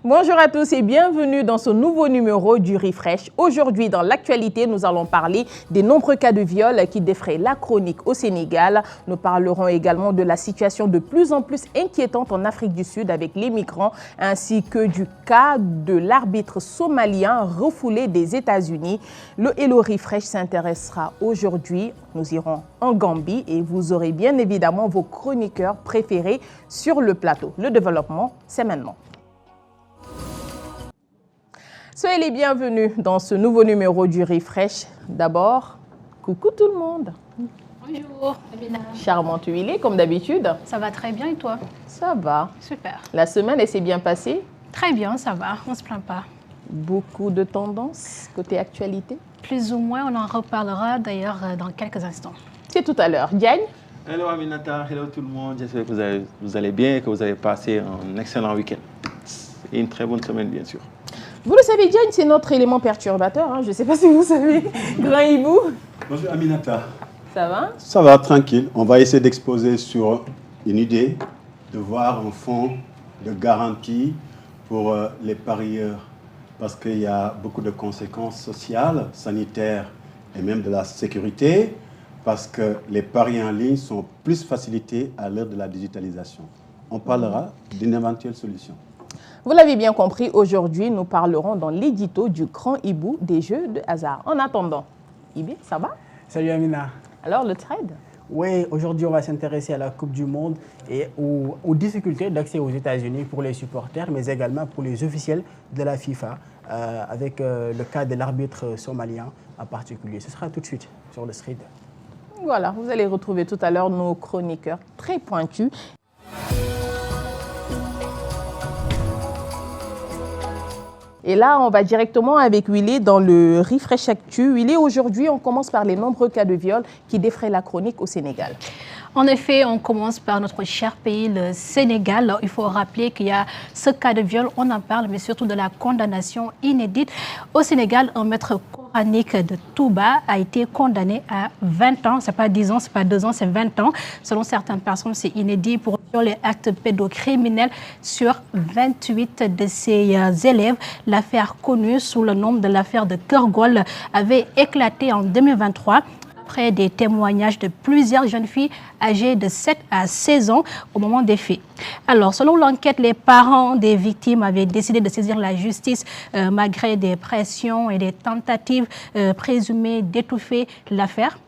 Bonjour à tous et bienvenue dans ce nouveau numéro du Refresh. Aujourd'hui, dans l'actualité, nous allons parler des nombreux cas de viol qui défraient la chronique au Sénégal. Nous parlerons également de la situation de plus en plus inquiétante en Afrique du Sud avec les migrants, ainsi que du cas de l'arbitre somalien refoulé des États-Unis. Le Hello Refresh s'intéressera aujourd'hui. Nous irons en Gambie et vous aurez bien évidemment vos chroniqueurs préférés sur le plateau. Le développement, c'est maintenant. Soyez les bienvenus dans ce nouveau numéro du Refresh. D'abord, coucou tout le monde. Bonjour, Amina. Charmante huilée, comme d'habitude. Ça va très bien et toi? Ça va. Super. La semaine, elle s'est bien passée? Très bien, ça va, on ne se plaint pas. Beaucoup de tendances côté actualité? Plus ou moins, on en reparlera d'ailleurs dans quelques instants. C'est tout à l'heure. Diagne? Hello Aminata, hello tout le monde. J'espère que vous allez bien et que vous avez passé un excellent week-end. Et une très bonne semaine, bien sûr. Vous le savez, Diagne, c'est notre élément perturbateur. Hein. Je ne sais pas si vous savez. Grand Hibou. Bonjour Aminata. Ça va? Ça va, tranquille. On va essayer d'exposer sur une idée, de voir un fonds de garantie pour les parieurs. Parce qu'il y a beaucoup de conséquences sociales, sanitaires et même de la sécurité. Parce que les paris en ligne sont plus facilités à l'heure de la digitalisation. On parlera d'une éventuelle solution. Vous l'avez bien compris, aujourd'hui, nous parlerons dans l'édito du Grand Hibou des jeux de hasard. En attendant, Ibi, ça va? Salut Amina. Alors, le trade? Oui, aujourd'hui, on va s'intéresser à la Coupe du Monde et aux difficultés d'accès aux États-Unis pour les supporters, mais également pour les officiels de la FIFA, avec le cas de l'arbitre somalien en particulier. Ce sera tout de suite sur le street. Voilà, vous allez retrouver tout à l'heure nos chroniqueurs très pointus. Et là, on va directement avec Willy dans le Refresh Actu. Willy, aujourd'hui, on commence par les nombreux cas de viol qui défraient la chronique au Sénégal. En effet, on commence par notre cher pays, le Sénégal. Alors, il faut rappeler qu'il y a ce cas de viol, on en parle, mais surtout de la condamnation inédite. Au Sénégal, un maître coranique de Touba a été condamné à 20 ans. Ce n'est pas 10 ans, ce n'est pas 2 ans, c'est 20 ans. Selon certaines personnes, c'est inédit pour les actes pédocriminels sur 28 de ses élèves. L'affaire connue sous le nom de l'affaire de Kergol avait éclaté en 2023. Après des témoignages de plusieurs jeunes filles âgées de 7 à 16 ans au moment des faits. Alors, selon l'enquête, les parents des victimes avaient décidé de saisir la justice malgré des pressions et des tentatives présumées d'étouffer l'affaire.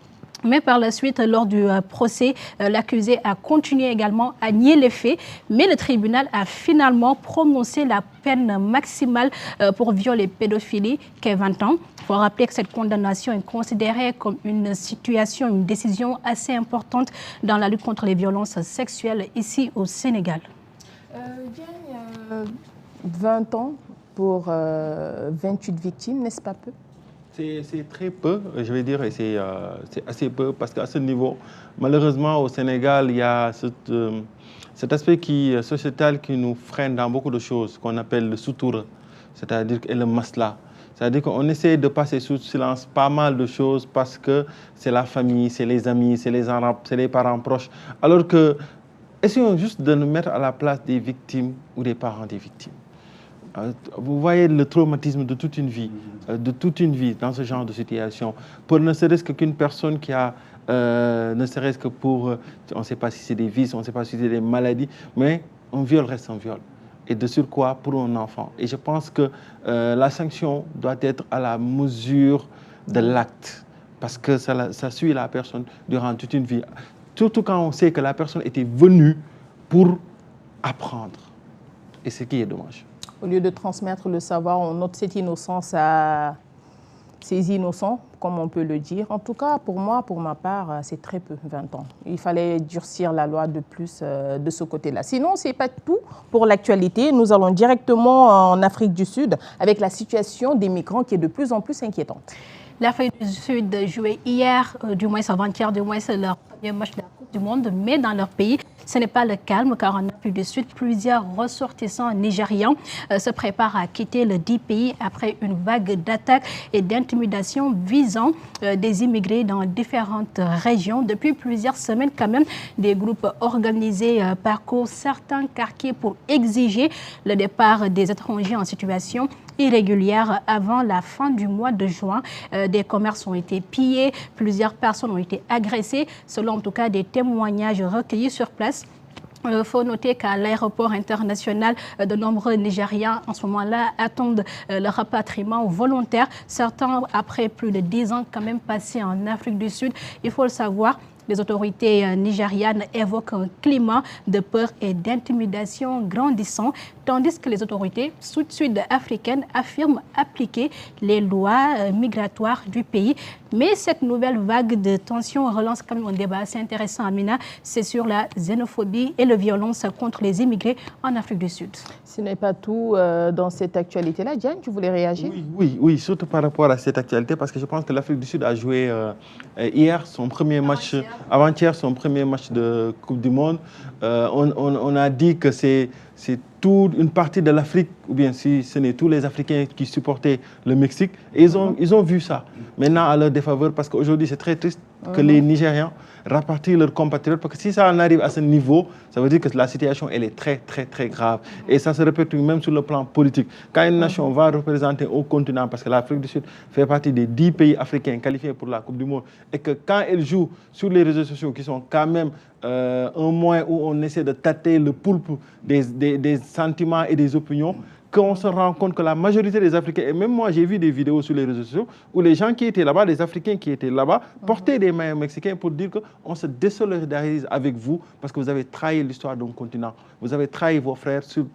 Mais par la suite, lors du procès, l'accusé a continué également à nier les faits. Mais le tribunal a finalement prononcé la peine maximale pour viol et pédophilie, qui est 20 ans. Il faut rappeler que cette condamnation est considérée comme une situation, une décision assez importante dans la lutte contre les violences sexuelles ici au Sénégal. Diagne, 20 ans pour 28 victimes, n'est-ce pas peu? C'est très peu, je vais dire, et c'est assez peu parce qu'à ce niveau, malheureusement, au Sénégal, il y a cet aspect sociétal qui nous freine dans beaucoup de choses, qu'on appelle le soutour, c'est-à-dire et le masla. C'est-à-dire qu'on essaie de passer sous silence pas mal de choses parce que c'est la famille, c'est les amis, c'est les parents proches. Alors que, essayons juste de nous mettre à la place des victimes ou des parents des victimes. Vous voyez le traumatisme de toute une vie, dans ce genre de situation. Pour ne serait-ce qu'une personne qui a, ne serait-ce que pour, on ne sait pas si c'est des vices, on ne sait pas si c'est des maladies, mais un viol reste un viol. Et de surcroît pour un enfant. Et je pense que la sanction doit être à la mesure de l'acte, parce que ça suit la personne durant toute une vie. Surtout quand on sait que la personne était venue pour apprendre. Et c'est ce qui est dommage. Au lieu de transmettre le savoir, on ôte cette innocence à ces innocents, comme on peut le dire. En tout cas, pour moi, pour ma part, c'est très peu, 20 ans. Il fallait durcir la loi de plus de ce côté-là. Sinon, ce n'est pas tout pour l'actualité. Nous allons directement en Afrique du Sud avec la situation des migrants qui est de plus en plus inquiétante. L'Afrique du Sud jouait hier, du moins avant-hier, du moins c'est leur premier match de la Coupe du Monde, mais dans leur pays, Ce n'est pas le calme car en Afrique du Sud, plusieurs ressortissants nigérians se préparent à quitter le dit pays après une vague d'attaques et d'intimidations visant des immigrés dans différentes régions. Depuis plusieurs semaines quand même, des groupes organisés parcourent certains quartiers pour exiger le départ des étrangers en situation irrégulière avant la fin du mois de juin. Des commerces ont été pillés, plusieurs personnes ont été agressées, selon en tout cas des témoignages recueillis sur place. Il faut noter qu'à l'aéroport international, de nombreux Nigériens en ce moment-là attendent le rapatriement volontaire. Certains, après plus de 10 ans quand même passés en Afrique du Sud, il faut le savoir. Les autorités nigérianes évoquent un climat de peur et d'intimidation grandissant, tandis que les autorités sud-africaines affirment appliquer les lois migratoires du pays. Mais cette nouvelle vague de tensions relance quand même un débat assez intéressant, Amina. C'est sur la xénophobie et la violence contre les immigrés en Afrique du Sud. Ce n'est pas tout dans cette actualité-là. Diane, tu voulais réagir? Oui, surtout par rapport à cette actualité, parce que je pense que l'Afrique du Sud a joué hier son premier match, avant-hier son premier match de Coupe du Monde. On a dit que c'est toute une partie de l'Afrique, ou bien si ce n'est tous les Africains qui supportaient le Mexique, et ils ont vu ça. Maintenant, à leur défaveur, parce qu'aujourd'hui, c'est très triste que les Nigérians rapatrient leurs compatriotes, parce que si ça en arrive à ce niveau, ça veut dire que la situation, elle est très, très, très grave. Et ça se répète même sur le plan politique. Quand une nation va représenter au continent, parce que l'Afrique du Sud fait partie des 10 pays africains qualifiés pour la Coupe du Monde, et que quand elle joue sur les réseaux sociaux, qui sont quand même un moyen où on essaie de tâter le poulpe des sentiments et des opinions, qu'on se rend compte que la majorité des Africains, et même moi j'ai vu des vidéos sur les réseaux sociaux où les gens qui étaient là-bas, les Africains qui étaient là-bas, portaient des maillots mexicains pour dire qu'on se désolidarise avec vous parce que vous avez trahi l'histoire d'un continent. Vous avez trahi vos frères sur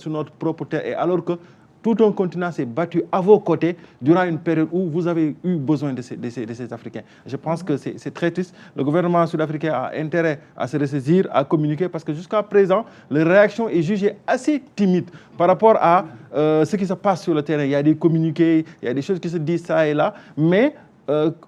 notre propre terre, et alors que tout un continent s'est battu à vos côtés durant une période où vous avez eu besoin de ces Africains. Je pense que c'est très triste. Le gouvernement sud-africain a intérêt à se ressaisir, à communiquer, parce que jusqu'à présent, leur réaction est jugée assez timide par rapport à ce qui se passe sur le terrain. Il y a des communiqués, il y a des choses qui se disent ça et là, mais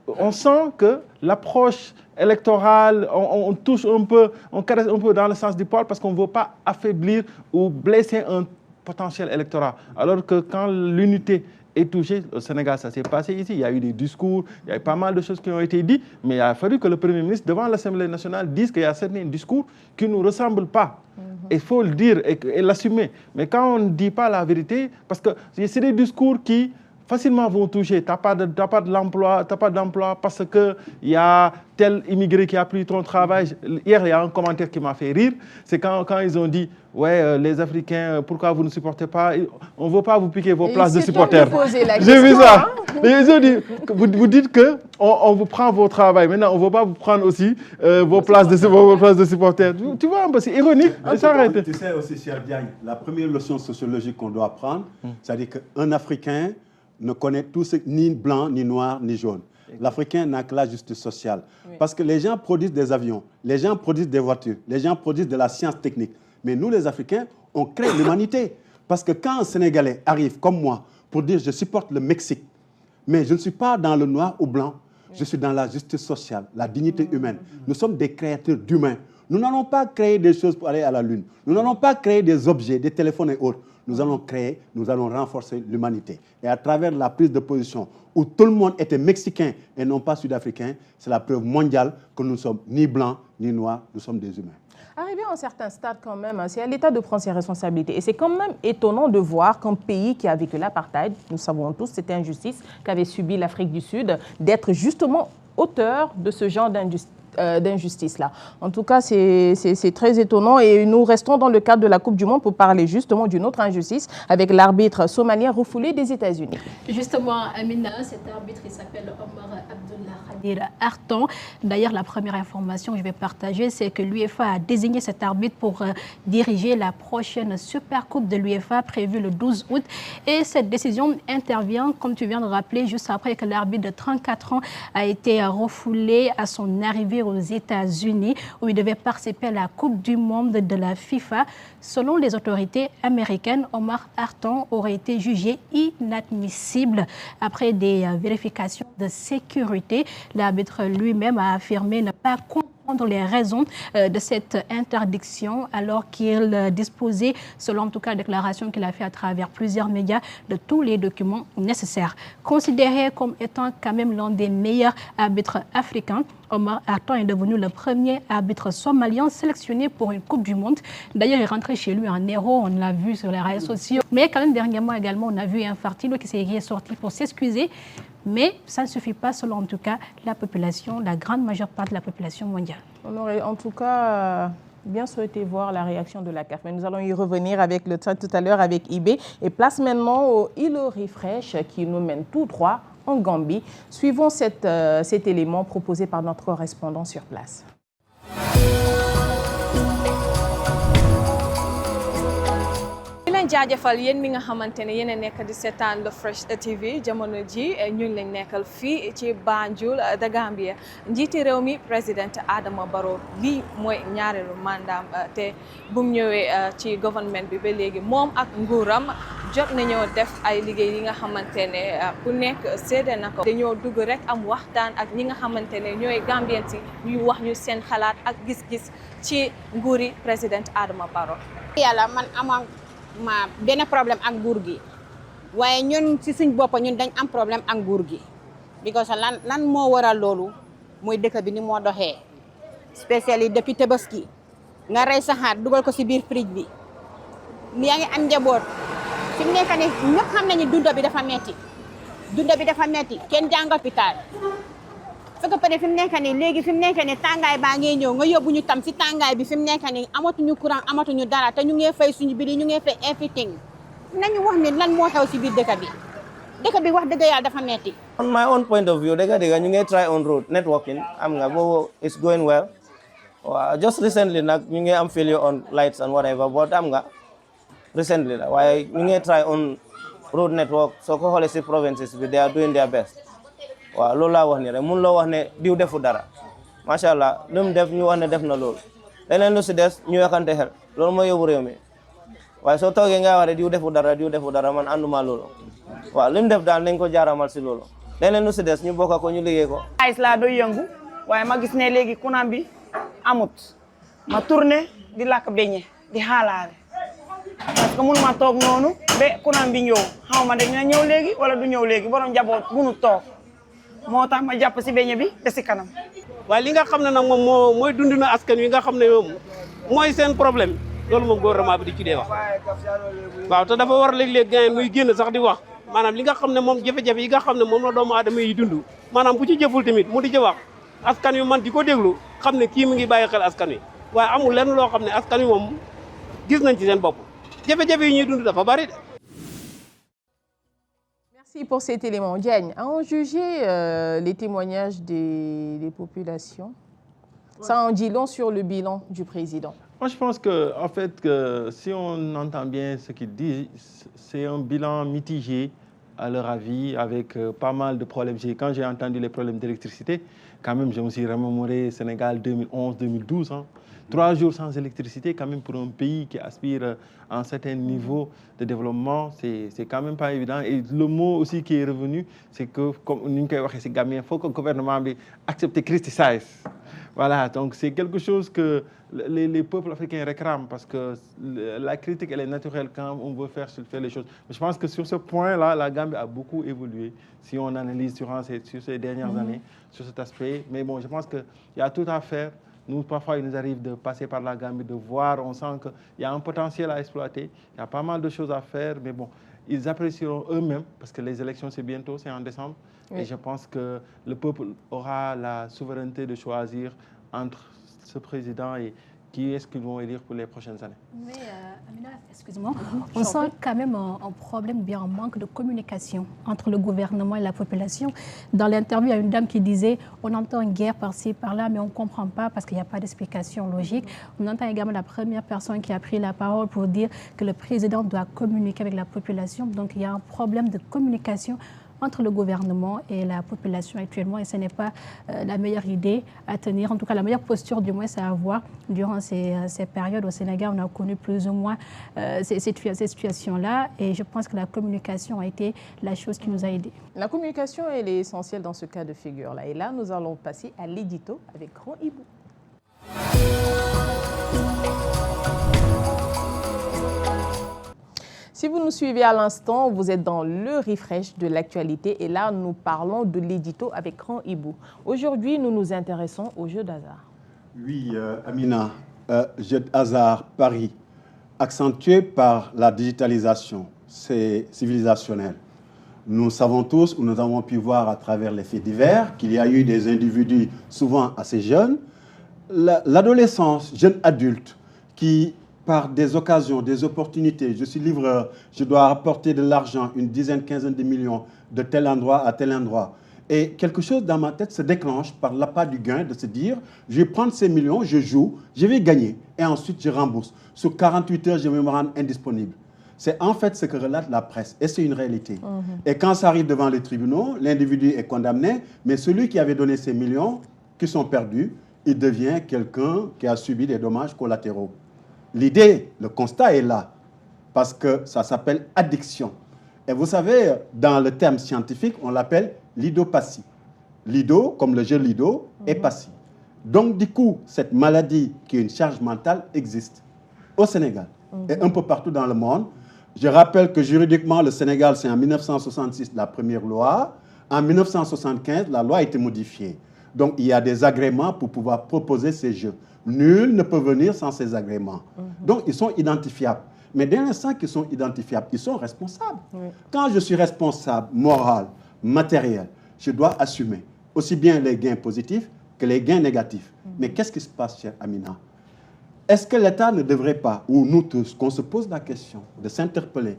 on sent que l'approche électorale, on touche un peu, on caresse un peu dans le sens du poil, parce qu'on ne veut pas affaiblir ou blesser un potentiel électorat. Alors que quand l'unité est touchée, au Sénégal, ça s'est passé ici, il y a eu des discours, il y a eu pas mal de choses qui ont été dites, mais il a fallu que le Premier ministre, devant l'Assemblée nationale, dise qu'il y a certains discours qui ne nous ressemblent pas. Il faut le dire et l'assumer. Mais quand on ne dit pas la vérité, parce que c'est des discours qui facilement vont toucher. Tu n'as pas d'emploi parce qu'il y a tel immigré qui a pris ton travail. Hier, il y a un commentaire qui m'a fait rire. C'est quand ils ont dit, ouais, les Africains, pourquoi vous ne supportez pas? On ne veut pas vous piquer vos places de supporters. J'ai vu ça. Ils ont dit, vous dites qu'on vous prend vos travail. Maintenant, on ne veut pas vous prendre aussi vos places de supporters. Tu vois un peu, c'est ironique. Tu sais aussi, cher Diagne, la première leçon sociologique qu'on doit apprendre, c'est-à-dire qu'un Africain ne connaît tous ni blanc, ni noir, ni jaune. L'Africain n'a que la justice sociale. Oui. Parce que les gens produisent des avions, les gens produisent des voitures, les gens produisent de la science technique. Mais nous, les Africains, on crée l'humanité. Parce que quand un Sénégalais arrive, comme moi, pour dire « je supporte le Mexique », mais je ne suis pas dans le noir ou blanc, je suis dans la justice sociale, la dignité humaine. Nous sommes des créatures d'humains. Nous n'allons pas créer des choses pour aller à la Lune. Nous n'allons pas créer des objets, des téléphones et autres. Nous allons renforcer l'humanité. Et à travers la prise de position où tout le monde était mexicain et non pas sud-africain, c'est la preuve mondiale que nous ne sommes ni blancs ni noirs, nous sommes des humains. Arrivé à un certain stade quand même, c'est à l'État de prendre ses responsabilités. Et c'est quand même étonnant de voir qu'un pays qui a vécu l'apartheid, nous savons tous, c'était injustice qu'avait subi l'Afrique du Sud, d'être justement auteur de ce genre d'injustice-là. En tout cas, c'est très étonnant et nous restons dans le cadre de la Coupe du Monde pour parler justement d'une autre injustice avec l'arbitre somalien refoulé des États-Unis. Justement, Amina, cet arbitre, il s'appelle Omar Abdullah Khadir Artan. D'ailleurs, la première information que je vais partager, c'est que l'UEFA a désigné cet arbitre pour diriger la prochaine Super Coupe de l'UEFA prévue le 12 août. Et cette décision intervient, comme tu viens de rappeler, juste après que l'arbitre de 34 ans a été refoulé à son arrivée aux États-Unis, où il devait participer à la Coupe du Monde de la FIFA. Selon les autorités américaines, Omar Artan aurait été jugé inadmissible après des vérifications de sécurité. L'arbitre lui-même a affirmé ne pas comprendre comprendre les raisons de cette interdiction alors qu'il disposait, selon en tout cas la déclaration qu'il a fait à travers plusieurs médias, de tous les documents nécessaires. Considéré comme étant quand même l'un des meilleurs arbitres africains, Omar Harton est devenu le premier arbitre somalien sélectionné pour une Coupe du Monde. D'ailleurs, il est rentré chez lui en héros, on l'a vu sur les réseaux sociaux. Mais quand même, dernièrement également, on a vu Infantino qui est sorti pour s'excuser. Mais ça ne suffit pas, selon en tout cas la population, la grande majeure part de la population mondiale. On aurait en tout cas bien souhaité voir la réaction de la CAF. Mais nous allons y revenir avec le temps tout à l'heure avec IB. Et place maintenant au îlot Refresh qui nous mène tout droit en Gambie. Suivons cet élément proposé par notre correspondant sur place. jaajëfal yéen mi nga xamante ne yéen a nekk di seetaan le Fresh TV jamono ji ñun lañ nekkal fii ci Banjul de Gambia njiiti réew mi président Adama Barrow lii mooy ñaareelu mandaam te bu mu ñëwee ci gouvernement bi ba léegi moom ak nguuram jot nañoo def ay liggéey yi nga xamante ne ku nekk seede na ko dañoo dugg rek am waxtaan ak ñi nga xamante ne ñooy Gambien si ñuy wax ñu seen xalaat ak gis-gis ci nguuri président Adama Barrow. Yàlla man ma benn problème ak nguur gi waaye ñun ci suñ bopp ñun dañ am problème ak nguur gi because lan moo waral loolu mooy dëkk bi ni moo doxee spécially depuis Tabaski nga rey saxaar dugal ko ci biir fridge bi yaa ngi am njaboot fi mu nekk nii ñëpp xam nañu dunda bi dafa metti kenn jàngal hôpital fekk pare fi mu nekk nii léegi fi mu nekk nii tàngaay baa ngay ñëw nga yóbbu ñu tam si tàngaay bi fi mu nekk nii amatuñu courant amatuñu dara te ñu ngi fay suñu biir ñu ngi fay everything nañu wax ni lan moo xew si biir dëkk bi wax dëgg yàlla dafa metti. On my own point of view dëgg ñu ngi try on road networking am nga boobu it's going well just recently nag ñu ngi am failure on lights and whatever but am nga recently la waaye ñu ngi try on road network soo ko xoolee si provinces bi they are doing their best. waaw loolu laa wax ni rek mun loo wax ne diw defu dara macha allah lu mu def ñu wax ne def na loolu leneen lu si des ñu wekkante xel loolu mooy yóbbu réew mi waaye soo toogee nga wax ne diw defu dara man ànduma loolu waaw lu mu def daal nañ ko jaaramal si loolu leneen lu si des ñu bokk ko ñu liggéey ko. xaalis laa doy yëngu waaye ma gis ne léegi courant bi amut ma tourné di lakk beñe di xaalaale parce que mun ma toog noonu ba courant bi ñëw xaw ma dina ñëw léegi wala du ñëw léegi borom njaboot munu toog. moo tax ma jàpp si beñe bi te si kanam. waaye li nga xam ne nag moom mooy dundinu askan wi nga xam ne moom mooy seen problème loolu moom gouvernement bi di ci dee wax waaw te dafa war léeg-léeg gars muy génn sax di wax maanaam li nga xam ne moom jafe-jafe yi nga xam ne moom la doomu aadama yi dund maanaam bu ci jëful tamit mu di ci wax askan wi man di ko déglu xam ne kii mi ngi bàyyi xel askan wi waaye amul lenn loo xam ne askan wi moom gis nañ ci seen bopp jafe-jafe yi ñuy dund dafa bari de. Merci pour cet élément. Diagne, à en juger les témoignages des populations, ça en dit long sur le bilan du président. Moi, je pense que, en fait, si on entend bien ce qu'il dit, c'est un bilan mitigé à leur avis, avec pas mal de problèmes. Quand j'ai entendu les problèmes d'électricité, quand même, je me suis remémoré Sénégal 2011-2012. 3 jours sans électricité, quand même, pour un pays qui aspire à un certain niveau de développement, c'est quand même pas évident. Et le mot aussi qui est revenu, c'est que, comme nous l'avons dit, il faut que le gouvernement accepte de criticiser. Voilà, donc c'est quelque chose que les peuples africains réclament, parce que la critique, elle est naturelle quand on veut faire les choses. Mais je pense que sur ce point-là, la Gambie a beaucoup évolué, si on analyse sur ces dernières années, sur cet aspect. Mais bon, je pense qu'il y a tout à faire. Nous, parfois, il nous arrive de passer par la Gambie, de voir, on sent qu'il y a un potentiel à exploiter, il y a pas mal de choses à faire, mais bon, ils apprécieront eux-mêmes, parce que les élections, c'est bientôt, c'est en décembre, oui. Et je pense que le peuple aura la souveraineté de choisir entre ce président et qui est-ce qu'ils vont élire pour les prochaines années. Mais, Amina, excuse-moi, on sent quand même un problème, bien un manque de communication entre le gouvernement et la population. Dans l'interview, il y a une dame qui disait on entend une guerre par-ci, par-là, mais on ne comprend pas parce qu'il n'y a pas d'explication logique. On entend également la première personne qui a pris la parole pour dire que le président doit communiquer avec la population. Donc il y a un problème de communication entre le gouvernement et la population actuellement, et ce n'est pas la meilleure idée à tenir. En tout cas, la meilleure posture, du moins, c'est à avoir durant ces périodes. Au Sénégal, on a connu plus ou moins ces situations-là, et je pense que la communication a été la chose qui nous a aidés. La communication, elle est essentielle dans ce cas de figure-là. Et là, nous allons passer à l'édito avec Grand Hibou. Si vous nous suivez à l'instant, vous êtes dans le refresh de l'actualité et là, nous parlons de l'édito avec Grand Hibou. Aujourd'hui, nous nous intéressons au jeu d'hasard. Oui, Amina, jeu de hasard Paris, accentué par la digitalisation, c'est civilisationnel. Nous savons tous, ou nous avons pu voir à travers les faits divers, qu'il y a eu des individus souvent assez jeunes, l'adolescence, jeune adulte, qui par des occasions, des opportunités, je suis livreur, je dois apporter de l'argent, une dizaine, quinzaine de millions, de tel endroit à tel endroit. Et quelque chose dans ma tête se déclenche par l'appât du gain, de se dire, je vais prendre ces millions, je joue, je vais gagner, et ensuite je rembourse. Sur 48 heures, je vais me rendre indisponible. C'est en fait ce que relate la presse, et c'est une réalité. Et quand ça arrive devant les tribunaux, l'individu est condamné, mais celui qui avait donné ces millions, qui sont perdus, il devient quelqu'un qui a subi des dommages collatéraux. L'idée, le constat est là, parce que ça s'appelle addiction. Et vous savez, dans le terme scientifique, on l'appelle l'idopathie. L'ido, comme le jeu Lido, est pathie. Donc, du coup, cette maladie qui est une charge mentale existe au Sénégal et un peu partout dans le monde. Je rappelle que juridiquement, le Sénégal, c'est en 1966 la première loi. En 1975, la loi a été modifiée. Donc, il y a des agréments pour pouvoir proposer ces jeux. Nul ne peut venir sans ces agréments. Donc, ils sont identifiables. Mais dès l'instant qu'ils sont identifiables, ils sont responsables. Quand je suis responsable, moral, matériel, je dois assumer aussi bien les gains positifs que les gains négatifs. Mais qu'est-ce qui se passe, chère Amina? Est-ce que l'État ne devrait pas, ou nous tous, qu'on se pose la question de s'interpeller?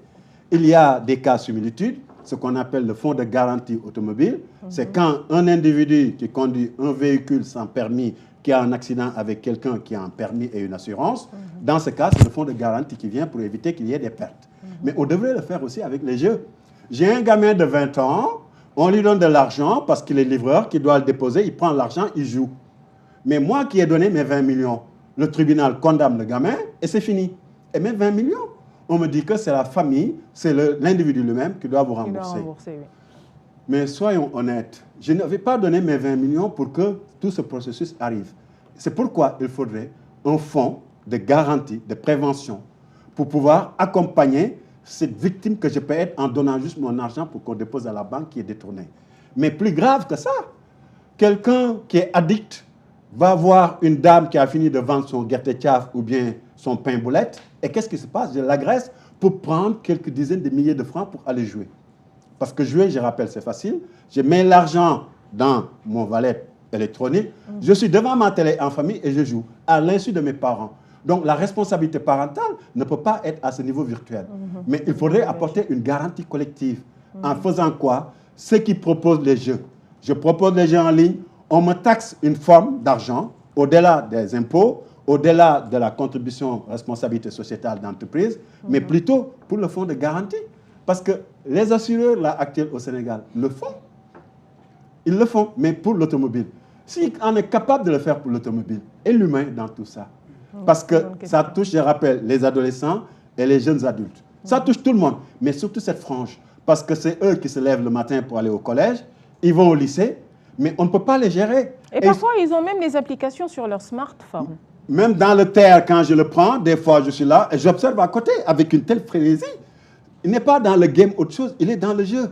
Il y a des cas similitudes, ce qu'on appelle le fonds de garantie automobile. C'est quand un individu qui conduit un véhicule sans permis, qui a un accident avec quelqu'un qui a un permis et une assurance, dans ce cas, c'est le fonds de garantie qui vient pour éviter qu'il y ait des pertes. Mais on devrait le faire aussi avec les jeux. J'ai un gamin de 20 ans, on lui donne de l'argent parce qu'il est livreur, qu'il doit le déposer, il prend l'argent, il joue. Mais moi qui ai donné mes 20 millions, le tribunal condamne le gamin et c'est fini. Et mes 20 millions, on me dit que c'est la famille, c'est l'individu lui-même qui doit vous rembourser. Mais soyons honnêtes, je ne vais pas donner mes 20 millions pour que tout ce processus arrive. C'est pourquoi il faudrait un fonds de garantie, de prévention, pour pouvoir accompagner cette victime que je peux être en donnant juste mon argent pour qu'on dépose à la banque qui est détournée. Mais plus grave que ça, quelqu'un qui est addict va voir une dame qui a fini de vendre son guerre-tchaf ou bien son pain boulette, et qu'est-ce qui se passe? Je l'agresse pour prendre quelques dizaines de milliers de francs pour aller jouer. Parce que jouer, je rappelle, c'est facile. Je mets l'argent dans mon wallet électronique, je suis devant ma télé en famille et je joue, à l'insu de mes parents. Donc la responsabilité parentale ne peut pas être à ce niveau virtuel. Mais il faudrait apporter une garantie collective. En faisant quoi? Ceux qui proposent les jeux. Je propose les jeux en ligne, on me taxe une forme d'argent, au-delà des impôts, au-delà de la contribution responsabilité sociétale d'entreprise, mais plutôt pour le fonds de garantie. Parce que les assureurs là, actuels au Sénégal le font. Ils le font, mais pour l'automobile. Si on est capable de le faire pour l'automobile, et l'humain dans tout ça. Parce que ça touche, je rappelle, les adolescents et les jeunes adultes. Ça touche tout le monde, mais surtout cette frange. Parce que c'est eux qui se lèvent le matin pour aller au collège, ils vont au lycée, mais on ne peut pas les gérer. Et parfois, ils ont même les applications sur leur smartphone. Même dans le terre, quand je le prends, des fois, je suis là et j'observe à côté avec une telle frénésie. Il n'est pas dans le game autre chose, il est dans le jeu.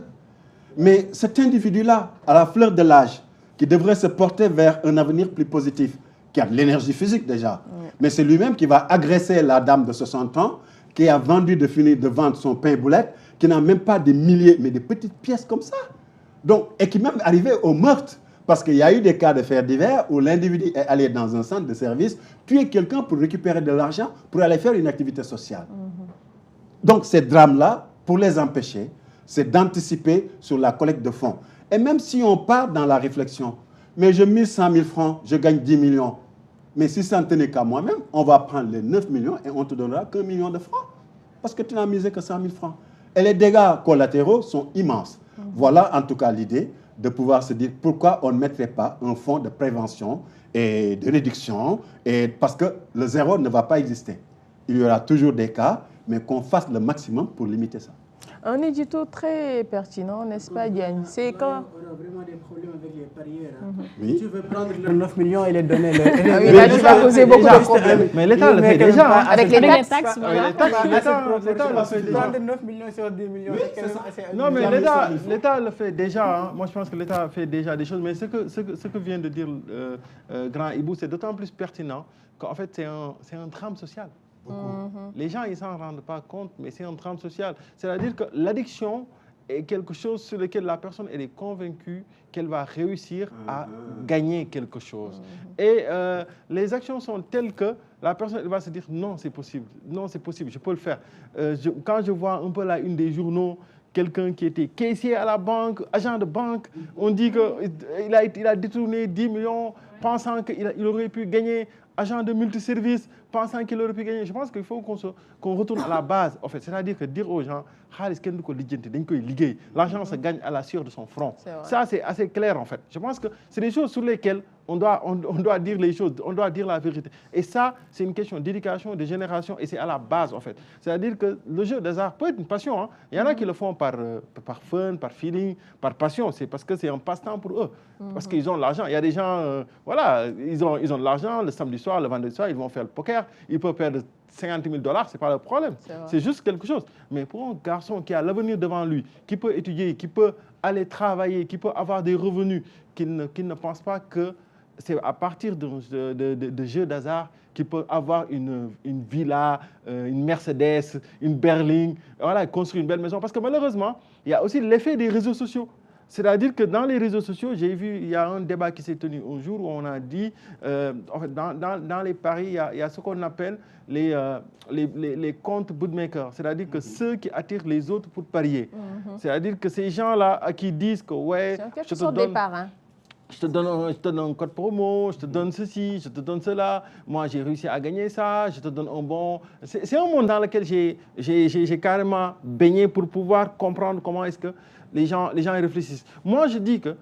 Mais cet individu-là, à la fleur de l'âge, qui devrait se porter vers un avenir plus positif, qui a de l'énergie physique déjà, mais c'est lui-même qui va agresser la dame de 60 ans, qui a vendu de finir de vendre son pain boulette, qui n'a même pas des milliers, mais des petites pièces comme ça. Donc, et qui est même arrivé au meurtre. Parce qu'il y a eu des cas de faits divers où l'individu est allé dans un centre de service, tuer quelqu'un pour récupérer de l'argent, pour aller faire une activité sociale. Donc, ces drames-là, pour les empêcher, c'est d'anticiper sur la collecte de fonds. Et même si on part dans la réflexion, mais je mise 100 000 francs, je gagne 10 millions. Mais si ça ne tenait qu'à moi-même, on va prendre les 9 millions et on te donnera qu'1 million de francs. Parce que tu n'as misé que 100 000 francs. Et les dégâts collatéraux sont immenses. Voilà en tout cas l'idée de pouvoir se dire pourquoi on ne mettrait pas un fonds de prévention et de réduction, parce que le zéro ne va pas exister. Il y aura toujours des cas, mais qu'on fasse le maximum pour limiter ça. Un édito très pertinent, n'est-ce pas, Diane? C'est quand... vraiment des problèmes avec les parieurs. Oui. Tu veux prendre leurs 9 millions et les donner. Là, tu vas causer beaucoup de problèmes. Mais l'État le fait déjà. Avec les taxes. L'État le fait déjà. Prendre 9 millions sur 10 millions. Non, mais l'État le fait déjà. Moi, je pense que l'État fait déjà des choses. Mais ce que vient de dire Grand Ibou, c'est d'autant plus pertinent qu'en fait, c'est un drame social. Les gens, ils ne s'en rendent pas compte, mais c'est un drame social. C'est-à-dire que l'addiction est quelque chose sur lequel la personne elle est convaincue qu'elle va réussir à gagner quelque chose. Et les actions sont telles que la personne elle va se dire non, c'est possible, je peux le faire. Quand je vois un peu la une des journaux, quelqu'un qui était caissier à la banque, agent de banque, on dit qu'il a détourné 10 millions pensant qu'il aurait pu gagner, agent de multiservice, pensant qu'il aurait pu gagner. Je pense qu'il faut qu'on retourne à la base, en fait. C'est-à-dire que dire aux gens, l'argent se gagne à la sueur de son front. Ça, c'est assez clair, en fait. Je pense que c'est des choses sur lesquelles on doit dire les choses, on doit dire la vérité. Et ça, c'est une question d'éducation, de génération, et c'est à la base, en fait. C'est-à-dire que le jeu des arts peut être une passion. Hein. Il y en a qui le font par fun, par feeling, par passion. C'est parce que c'est un passe-temps pour eux. Parce qu'ils ont de l'argent. Il y a des gens, voilà, ils ont de l'argent, le samedi soir, le vendredi soir, ils vont faire le poker, ils peuvent perdre 50 000 $, c'est pas le problème. C'est juste quelque chose. Mais pour un garçon qui a l'avenir devant lui, qui peut étudier, qui peut aller travailler, qui peut avoir des revenus, qui ne pense pas que c'est à partir de jeux d'hasard qu'il peut avoir une villa, une Mercedes, une berline, voilà, construire une belle maison. Parce que malheureusement, il y a aussi l'effet des réseaux sociaux. C'est-à-dire que dans les réseaux sociaux, j'ai vu, il y a un débat qui s'est tenu un jour où on a dit, en fait, dans les paris, il y a ce qu'on appelle les comptes bookmakers, c'est-à-dire que ceux qui attirent les autres pour parier. C'est-à-dire que ces gens-là qui disent que, ouais, je te donne un code promo, je te donne ceci, je te donne cela, moi j'ai réussi à gagner ça, je te donne un bon... C'est un monde dans lequel j'ai carrément baigné pour pouvoir comprendre comment est-ce que les gens réfléchissent. Moi, je dis que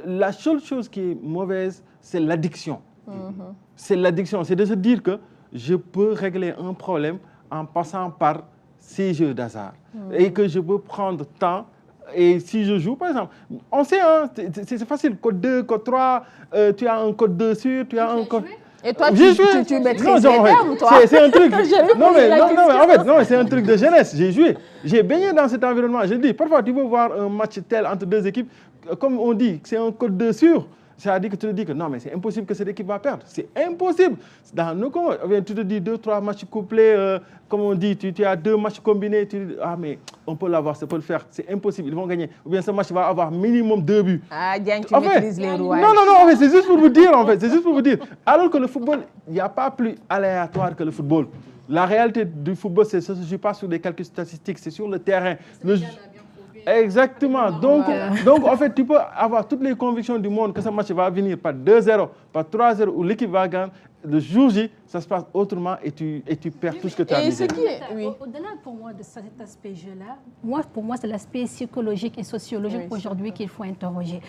la seule chose qui est mauvaise, c'est l'addiction. C'est l'addiction, c'est de se dire que je peux régler un problème en passant par ces jeux d'hasard. Et que je peux prendre temps. Et si je joue, par exemple, on sait, hein, c'est facile, code 2, code 3, tu as un code 2 sûr, tu as un code... Et toi, tu maîtrises les termes, toi. C'est un truc. Non, mais c'est un truc de jeunesse. J'ai joué. J'ai baigné dans cet environnement. Je dis, parfois, tu veux voir un match tel entre deux équipes, comme on dit, c'est un code 2 sûr. C'est-à-dire que tu te dis que non, mais c'est impossible que cette équipe va perdre. C'est impossible. Dans nos cas, tu te dis 2-3 matchs couplés, comme on dit, tu as 2 matchs combinés, tu dis, ah, mais on peut l'avoir, ça peut le faire. C'est impossible, ils vont gagner. Ou bien ce match va avoir minimum 2 buts. Ah, Diane, tu maîtrises les rouages. Non, c'est juste pour vous dire, en fait. C'est juste pour vous dire. Alors que le football, il n'y a pas plus aléatoire que le football. La réalité du football, ça ne se joue pas sur des calculs statistiques, c'est sur le terrain. Exactement. Donc, en fait, tu peux avoir toutes les convictions du monde que ce match va venir par 2-0, par 3-0, ou l'équipe va gagner. Le jour J, ça se passe autrement et tu perds tout ce que tu as misé. Au-delà pour moi de cet aspect jeu-là, pour moi, c'est l'aspect psychologique et sociologique aujourd'hui qu'il faut interroger.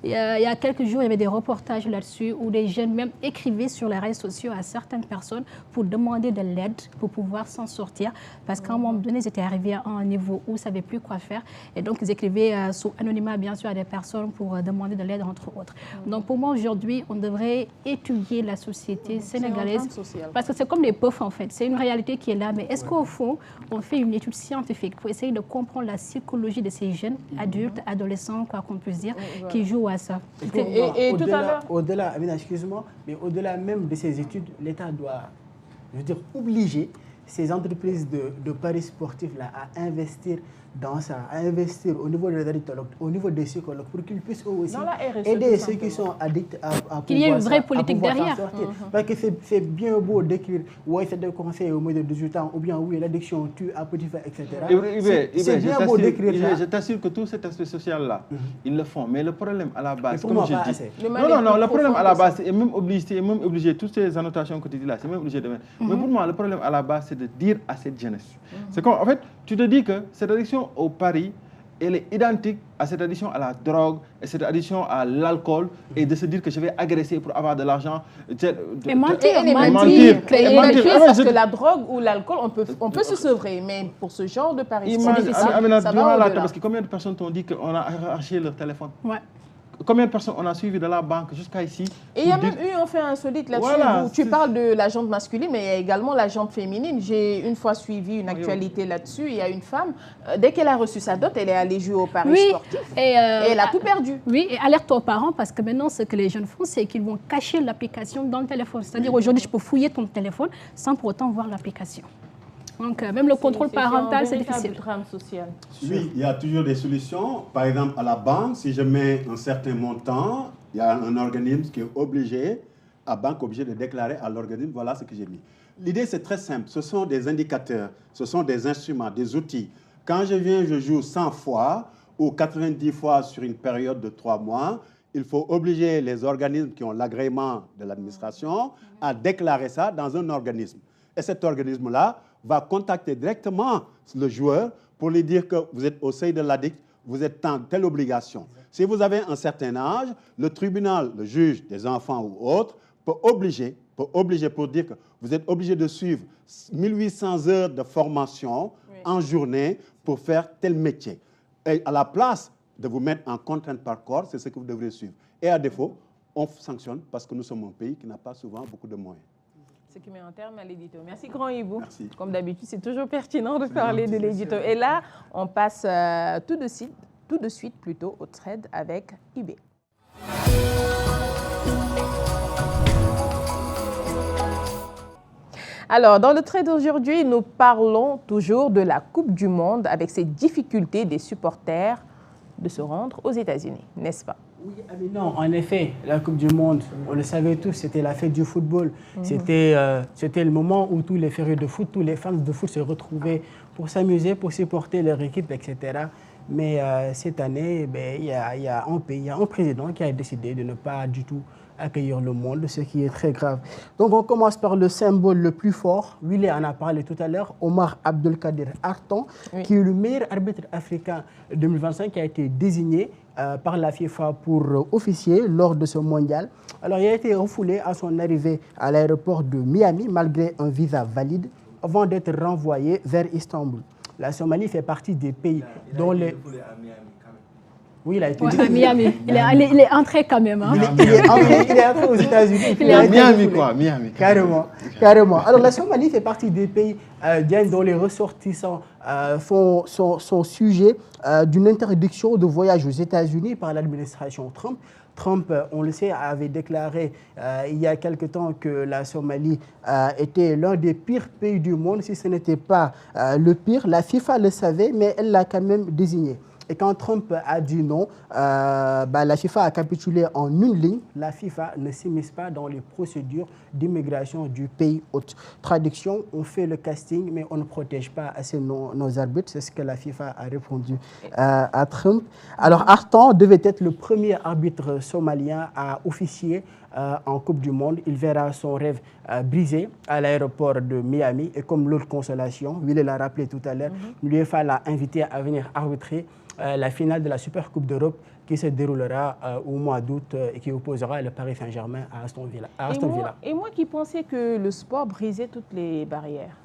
Il y a quelques jours, il y avait des reportages là-dessus où des jeunes même écrivaient sur les réseaux sociaux à certaines personnes pour demander de l'aide pour pouvoir s'en sortir. Parce qu'à un moment donné, ils étaient arrivés à un niveau où ils ne savaient plus quoi faire. Et donc, ils écrivaient sous anonymat, bien sûr, à des personnes pour demander de l'aide, entre autres. Donc, pour moi, aujourd'hui, on devrait étudier la société sénégalaise, parce que c'est comme les pauvres en fait, c'est une réalité qui est là, mais est-ce qu'au fond on fait une étude scientifique pour essayer de comprendre la psychologie de ces jeunes adultes, adolescents, quoi qu'on puisse dire, qui jouent à ça? Et tout à l'heure, au-delà, Amina, excuse-moi, mais au-delà même de ces études, l'État doit, je veux dire, obliger ces entreprises de paris sportifs là à investir dans ça, à investir au niveau des addictologues, au niveau des psychologues, pour qu'ils puissent aussi aider ceux qui sont addicts à pouvoir qu'il y ait une vraie politique derrière. Parce que c'est bien beau d'écrire, ouais, c'est des conseils au moins de 18 ans, ou bien oui, l'addiction tue à petit feu, etc. C'est bien beau d'écrire ça. Je t'assure que tout cet aspect social-là, ils le font. Mais le problème à la base, comme je dis... Non, le problème à la base, c'est même obligé, toutes ces annotations que tu dis là, c'est même obligé de mettre. Mais pour moi, le problème à la base, c'est de dire à cette jeunesse. C'est comme, en fait, tu te dis que cette addiction au pari, elle est identique à cette addiction à la drogue, et cette addiction à l'alcool, et de se dire que je vais agresser pour avoir de l'argent. Et mentir. Parce que la drogue ou l'alcool, on peut se sevrer, mais pour ce genre de pari, c'est difficile. Ça va au-delà. Parce que combien de personnes t'ont dit qu'on a arraché leur téléphone? Combien de personnes on a suivi de la banque jusqu'à ici? Et il y a même eu un fait insolite là-dessus. Voilà, tu parles de la jante masculine, mais il y a également la jante féminine. J'ai une fois suivi une actualité là-dessus. Il y a une femme, dès qu'elle a reçu sa dot, elle est allée jouer au paris sportif. Et elle a tout perdu. Oui, et alerte aux parents, parce que maintenant, ce que les jeunes font, c'est qu'ils vont cacher l'application dans le téléphone. C'est-à-dire, aujourd'hui, je peux fouiller ton téléphone sans pour autant voir l'application. Donc, même le contrôle parental, c'est difficile. Drame social. Oui, il y a toujours des solutions. Par exemple, à la banque, si je mets un certain montant, il y a un organisme qui est obligé, à banque, obligé de déclarer à l'organisme, voilà ce que j'ai mis. L'idée, c'est très simple. Ce sont des indicateurs, ce sont des instruments, des outils. Quand je joue 100 fois ou 90 fois sur une période de 3 mois, il faut obliger les organismes qui ont l'agrément de l'administration à déclarer ça dans un organisme. Et cet organisme-là va contacter directement le joueur pour lui dire que vous êtes au seuil de l'addict, vous êtes dans telle obligation. Si vous avez un certain âge, le tribunal, le juge des enfants ou autre, peut obliger pour dire que vous êtes obligé de suivre 1800 heures de formation en journée pour faire tel métier. Et à la place de vous mettre en contrainte par corps, c'est ce que vous devrez suivre. Et à défaut, on sanctionne parce que nous sommes un pays qui n'a pas souvent beaucoup de moyens. Ce qui met un terme à l'édito. Merci, Grand Hibou. Merci. Comme d'habitude, c'est toujours pertinent de parler de l'édito. Et là, on passe tout de suite au trade avec eBay. Alors, dans le trade d'aujourd'hui, nous parlons toujours de la Coupe du Monde avec ses difficultés des supporters de se rendre aux États-Unis, n'est-ce pas? Oui, non, en effet, la Coupe du Monde, on le savait tous, c'était la fête du football. C'était le moment où tous les férus de foot, tous les fans de foot se retrouvaient pour s'amuser, pour supporter leur équipe, etc. Mais cette année, il y a un président qui a décidé de ne pas du tout accueillir le monde, ce qui est très grave. Donc on commence par le symbole le plus fort. Willy en a parlé tout à l'heure, Omar Abdelkader Artan, qui est le meilleur arbitre africain 2025, qui a été désigné par la FIFA pour officier lors de ce mondial. Alors il a été refoulé à son arrivée à l'aéroport de Miami, malgré un visa valide, avant d'être renvoyé vers Istanbul. La Somalie fait partie des pays dont les... Oui, il a été à Miami. Il est entré quand même. Hein. Il est entré aux États-Unis. Miami, quoi. Miami. Carrément. Alors, la Somalie fait partie des pays dont les ressortissants sont sujets d'une interdiction de voyage aux États-Unis par l'administration Trump. Trump, on le sait, avait déclaré il y a quelque temps que la Somalie était l'un des pires pays du monde, si ce n'était pas le pire. La FIFA le savait, mais elle l'a quand même désigné. Et quand Trump a dit non, la FIFA a capitulé en une ligne. La FIFA ne s'immisce pas dans les procédures d'immigration du pays hôte. Traduction, on fait le casting, mais on ne protège pas assez nos arbitres. C'est ce que la FIFA a répondu à Trump. Alors, Artan devait être le premier arbitre somalien à officier en Coupe du Monde. Il verra son rêve brisé à l'aéroport de Miami. Et comme l'autre consolation, Will l'a rappelé tout à l'heure, l'UEFA l'a invité à venir arbitrer la finale de la Super Coupe d'Europe qui se déroulera au mois d'août et qui opposera le Paris Saint-Germain à Aston Villa. Et moi qui pensais que le sport brisait toutes les barrières.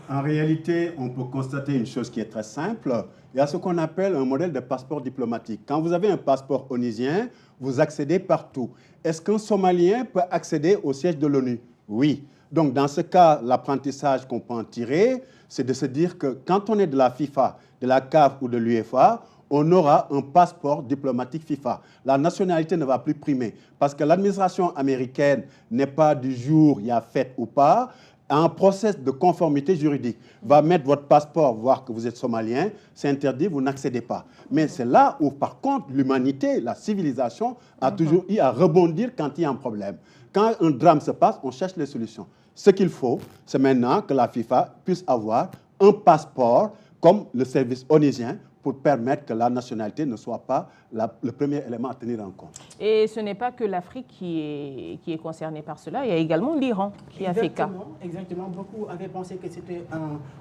En réalité, on peut constater une chose qui est très simple. Il y a ce qu'on appelle un modèle de passeport diplomatique. Quand vous avez un passeport onusien, vous accédez partout. Est-ce qu'un Somalien peut accéder au siège de l'ONU? Oui. Donc, dans ce cas, l'apprentissage qu'on peut en tirer, c'est de se dire que quand on est de la FIFA, de la CAF ou de l'UEFA, on aura un passeport diplomatique FIFA. La nationalité ne va plus primer parce que l'administration américaine n'est pas du jour, il y a fête ou pas, un process de conformité juridique. Va mettre votre passeport, voir que vous êtes somalien, c'est interdit, vous n'accédez pas. Mais c'est là où, par contre, l'humanité, la civilisation a toujours eu à rebondir quand il y a un problème. Quand un drame se passe, on cherche les solutions. Ce qu'il faut, c'est maintenant que la FIFA puisse avoir un passeport comme le service onusien pour permettre que la nationalité ne soit pas le premier élément à tenir en compte. Et ce n'est pas que l'Afrique qui est concernée par cela, il y a également l'Iran qui a fait cas. Exactement, beaucoup avaient pensé que c'était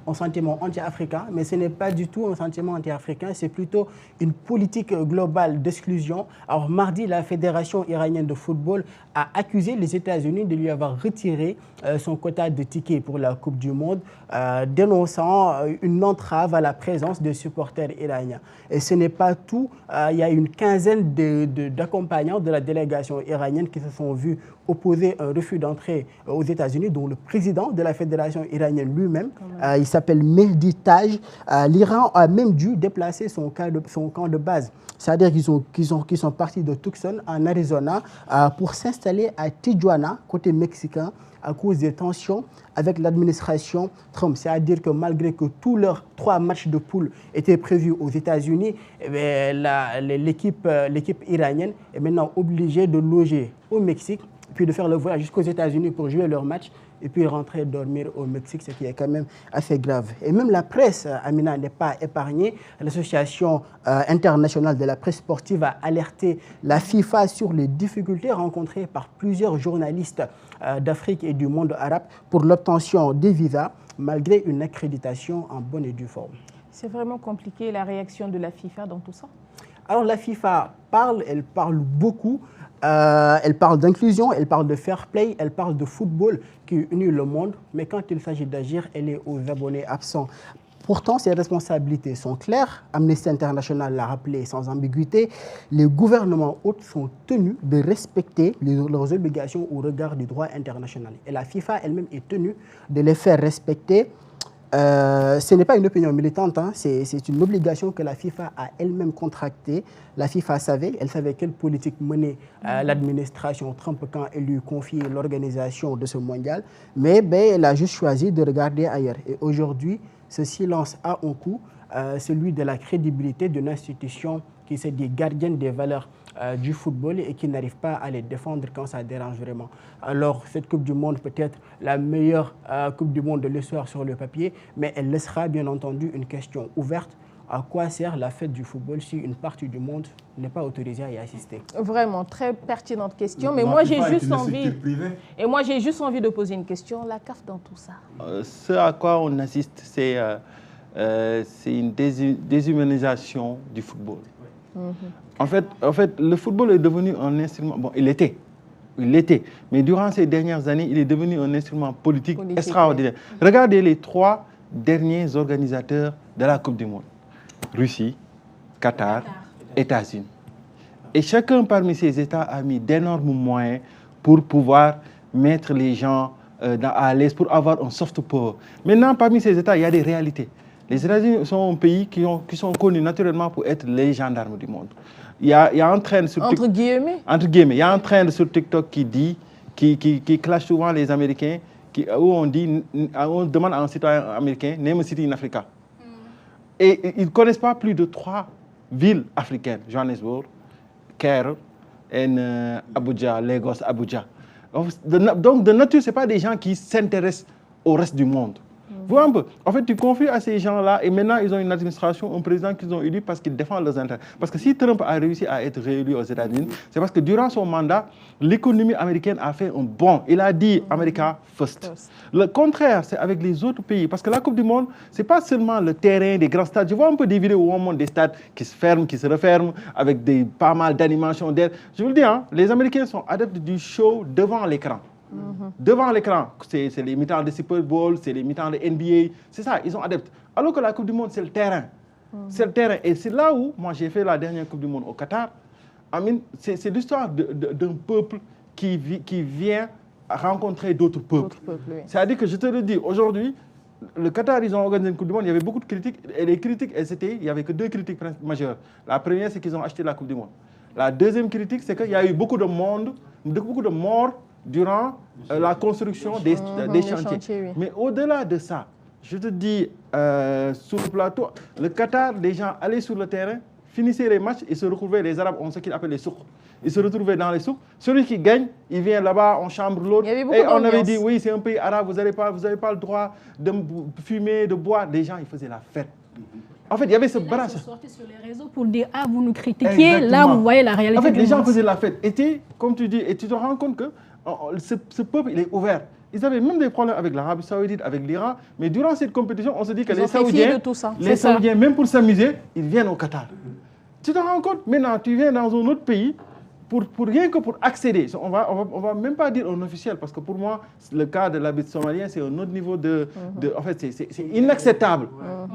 un sentiment anti-africain, mais ce n'est pas du tout un sentiment anti-africain, c'est plutôt une politique globale d'exclusion. Alors mardi, la Fédération iranienne de football a accusé les États-Unis de lui avoir retiré son quota de tickets pour la Coupe du Monde, dénonçant une entrave à la présence des supporters iraniens iranien. Et ce n'est pas tout. Il y a une quinzaine d'accompagnants de la délégation iranienne qui se sont vus opposer un refus d'entrée aux États-Unis, dont le président de la fédération iranienne lui-même. Il s'appelle Mehdi Taj. L'Iran a même dû déplacer son camp de base. C'est-à-dire qu'ils sont partis de Tucson, en Arizona, pour s'installer à Tijuana, côté mexicain, à cause des tensions avec l'administration Trump. C'est-à-dire que malgré que tous leurs 3 matchs de poule étaient prévus aux États-Unis, l'équipe iranienne est maintenant obligée de loger au Mexique, puis de faire le voyage jusqu'aux États-Unis pour jouer leur match, et puis rentrer dormir au Mexique, ce qui est quand même assez grave. Et même la presse, Amina, n'est pas épargnée. L'Association internationale de la presse sportive a alerté la FIFA sur les difficultés rencontrées par plusieurs journalistes d'Afrique et du monde arabe pour l'obtention des visas, malgré une accréditation en bonne et due forme. C'est vraiment compliqué, la réaction de la FIFA dans tout ça? Alors la FIFA parle, elle parle beaucoup. Elle parle d'inclusion, elle parle de fair play, elle parle de football qui unit le monde, mais quand il s'agit d'agir, elle est aux abonnés absents. Pourtant, ses responsabilités sont claires. Amnesty International l'a rappelé sans ambiguïté. Les gouvernements hôtes sont tenus de respecter leurs obligations au regard du droit international. Et la FIFA elle-même est tenue de les faire respecter. Ce n'est pas une opinion militante, hein. C'est une obligation que la FIFA a elle-même contractée. La FIFA elle savait quelle politique menait l'administration Trump quand elle lui confiait l'organisation de ce mondial, mais elle a juste choisi de regarder ailleurs. Et aujourd'hui, ce silence a un coût, celui de la crédibilité d'une institution qui se dit gardienne des valeurs du football et qui n'arrive pas à les défendre quand ça dérange vraiment. Alors, cette Coupe du Monde peut être la meilleure Coupe du Monde de l'histoire sur le papier, mais elle laissera bien entendu une question ouverte. À quoi sert la fête du football si une partie du monde n'est pas autorisée à y assister? Vraiment, très pertinente question. Mais moi, j'ai juste envie de poser une question. La CAF dans tout ça? Ce à quoi on assiste, c'est une déshumanisation du football. En fait, le football est devenu un instrument... Bon, il l'était. Mais durant ces dernières années, il est devenu un instrument politique extraordinaire. Oui. Regardez les 3 derniers organisateurs de la Coupe du Monde. Russie, Qatar, États-Unis. Et chacun parmi ces États a mis d'énormes moyens pour pouvoir mettre les gens à l'aise, pour avoir un soft power. Maintenant, parmi ces États, il y a des réalités. Les États-Unis sont un pays qui sont connus naturellement pour être les gendarmes du monde. Il y a un trend sur TikTok, entre guillemets, il y a un trend sur TikTok qui clash souvent les Américains, où on demande à un citoyen américain, name a city in Africa. Et ils ne connaissent pas plus de 3 villes africaines, Johannesburg, Caire et Abuja, Lagos, Abuja. Donc de nature, ce n'est pas des gens qui s'intéressent au reste du monde. Vous voyez un peu. En fait, tu confies à ces gens-là et maintenant, ils ont une administration, un président qu'ils ont élu parce qu'ils défendent leurs intérêts. Parce que si Trump a réussi à être réélu aux États-Unis, c'est parce que durant son mandat, l'économie américaine a fait un bond. Il a dit « America first ». Le contraire, c'est avec les autres pays. Parce que la Coupe du Monde, ce n'est pas seulement le terrain, des grands stades. Je vois un peu des vidéos où on montre des stades qui se ferment, qui se referment, avec pas mal d'animations d'air. Je vous le dis, hein, les Américains sont adeptes du show devant l'écran. Devant l'écran, c'est les mi-temps de Super Bowl, c'est les mi-temps de NBA, c'est ça, ils sont adeptes. Alors que la Coupe du Monde, c'est le terrain. C'est le terrain. Et c'est là où, moi j'ai fait la dernière Coupe du Monde au Qatar. C'est l'histoire d'un peuple qui vient rencontrer d'autres peuples. Oui. C'est-à-dire que je te le dis, aujourd'hui, le Qatar, ils ont organisé une Coupe du Monde, il y avait beaucoup de critiques, et les critiques, il n'y avait que 2 critiques majeures. La première, c'est qu'ils ont acheté la Coupe du Monde. La deuxième critique, c'est qu'il y a eu beaucoup de morts durant la construction des chantiers. Oui. Mais au-delà de ça, je te dis, sur le plateau, le Qatar, les gens allaient sur le terrain, finissaient les matchs et se retrouvaient, les Arabes ont ce qu'ils appellent les souks. Ils se retrouvaient dans les souks. Celui qui gagne, il vient là-bas, on chambre l'autre. Et on avait dit, oui, c'est un pays arabe, vous n'avez pas le droit de fumer, de boire. Les gens, ils faisaient la fête. En fait, il y avait ce brassage. Ils sont sortis sur les réseaux pour dire, ah, vous nous critiquez, exactement. Là, vous voyez la réalité. En fait, les gens faisaient la fête. Et comme tu dis, et tu te rends compte que ce peuple, il est ouvert. Ils avaient même des problèmes avec l'Arabie Saoudite, avec l'Iran. Mais durant cette compétition, on se dit que les Saoudiens, même pour s'amuser, ils viennent au Qatar. Tu te rends compte? Maintenant, tu viens dans un autre pays, rien que pour accéder, on va même pas dire un officiel, parce que pour moi, le cas de l'arbitre somalien, c'est un autre niveau en fait, c'est inacceptable.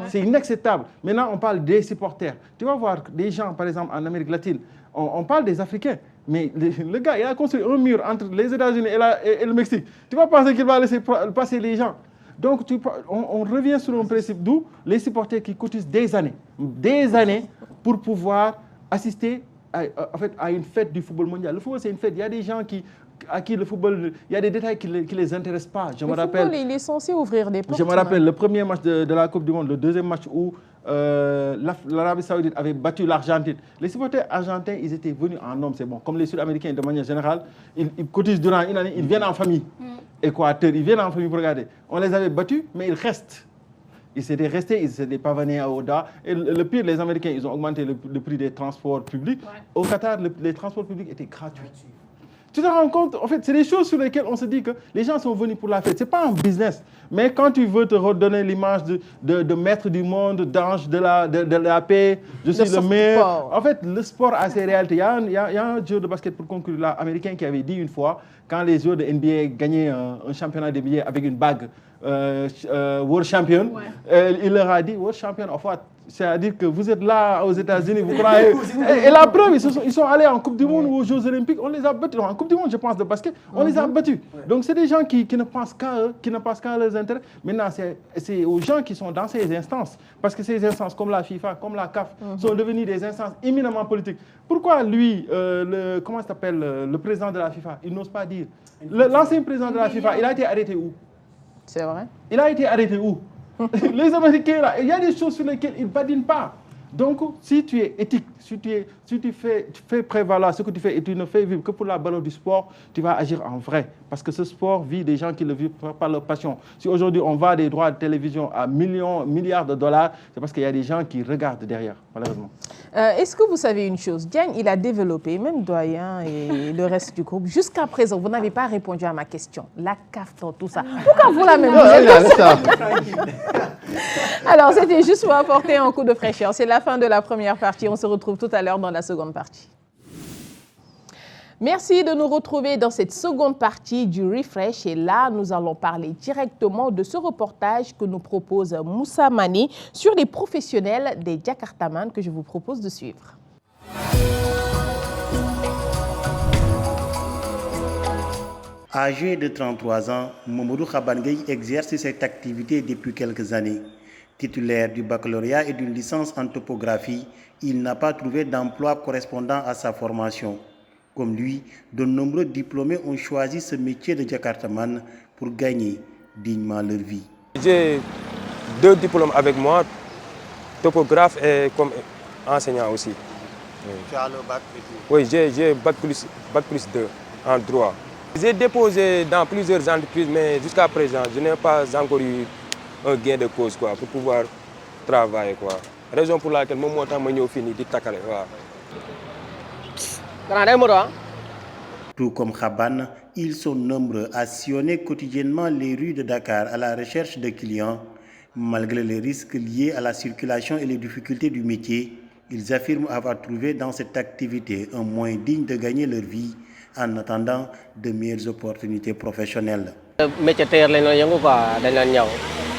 C'est inacceptable. Maintenant, on parle des supporters. Tu vas voir des gens, par exemple, en Amérique latine, on parle des Africains, mais le gars, il a construit un mur entre les États-Unis et le Mexique. Tu vas penser qu'il va laisser passer les gens. Donc, on revient sur un principe d'où les supporters qui cotisent des années pour pouvoir assister à une fête du football mondial. Le football, c'est une fête. Il y a des gens à qui le football, il y a des détails qui les intéressent pas. Le football, il est censé ouvrir des portes. Je me rappelle le premier match de la Coupe du Monde, le deuxième match où l'Arabie Saoudite avait battu l'Argentine. Les supporters argentins, ils étaient venus en nombre, c'est bon. Comme les Sud-Américains, de manière générale, ils cotisent durant une année, ils viennent en famille. Équateur, ils viennent en famille pour regarder. On les avait battus, mais ils restent. Ils s'étaient restés, ils s'étaient pavanés à Oda. Et le pire, les Américains, ils ont augmenté le prix des transports publics. Ouais. Au Qatar, les transports publics étaient gratuits. Tu te rends compte, en fait, c'est des choses sur lesquelles on se dit que les gens sont venus pour la fête. Ce n'est pas un business. Mais quand tu veux te redonner l'image de maître du monde, d'ange de la paix, je suis le meilleur. En fait, le sport a ses réalités. Il y a un joueur de basket, pour conclure là, américain, qui avait dit une fois, quand les joueurs de NBA gagnaient un championnat de billets avec une bague World Champion, il leur a dit World Champion of what? C'est-à-dire que vous êtes là aux États-Unis, vous croyez. Et la preuve, ils sont allés en Coupe du Monde ou aux Jeux Olympiques, on les a battus. En Coupe du Monde, je pense, de basket, on les a battus. Donc c'est des gens qui ne pensent qu'à eux, qui ne pensent qu'à leurs intérêts. Maintenant, c'est aux gens qui sont dans ces instances, parce que ces instances, comme la FIFA, comme la CAF, sont devenues des instances éminemment politiques. Pourquoi lui, comment ça s'appelle, le président de la FIFA, il n'ose pas dire. L'ancien président de la FIFA, il a été arrêté où? C'est vrai. Il a été arrêté où? Les Américains, là, il y a des choses sur lesquelles ils ne badinent pas. Donc, si tu es éthique, si tu fais prévaloir ce que tu fais et tu ne fais vivre que pour la valeur du sport, tu vas agir en vrai. Parce que ce sport vit des gens qui le vivent par leur passion. Si aujourd'hui on vend des droits de télévision à milliards de dollars, c'est parce qu'il y a des gens qui regardent derrière, malheureusement. Est-ce que vous savez une chose? Diagne, il a développé, même Doyen et le reste du groupe, jusqu'à présent, vous n'avez pas répondu à ma question. La CAF, tout ça. Pourquoi vous la même Alors, c'était juste pour apporter un coup de fraîcheur. C'est la fin de la première partie. On se retrouve tout à l'heure dans la seconde partie. Merci de nous retrouver dans cette seconde partie du Refresh. Et là, nous allons parler directement de ce reportage que nous propose Moussa Mané sur les professionnels des Jakartaman que je vous propose de suivre. Âgé de 33 ans, Mamadou Khabangay exerce cette activité depuis quelques années. Titulaire du baccalauréat et d'une licence en topographie, il n'a pas trouvé d'emploi correspondant à sa formation. Comme lui, de nombreux diplômés ont choisi ce métier de Jakartaman pour gagner dignement leur vie. J'ai 2 diplômes avec moi, topographe et comme enseignant aussi. Tu as le bac et tout? Oui, j'ai bac plus 2 en droit. J'ai déposé dans plusieurs entreprises, mais jusqu'à présent, je n'ai pas encore eu un gain de cause pour pouvoir travailler. Raison pour laquelle moi, je fini de takale. Tout comme Khaban, ils sont nombreux à sillonner quotidiennement les rues de Dakar à la recherche de clients. Malgré les risques liés à la circulation et les difficultés du métier, ils affirment avoir trouvé dans cette activité un moyen digne de gagner leur vie en attendant de meilleures opportunités professionnelles. Métier terre lañ yëngu quoi dañ leen ñëw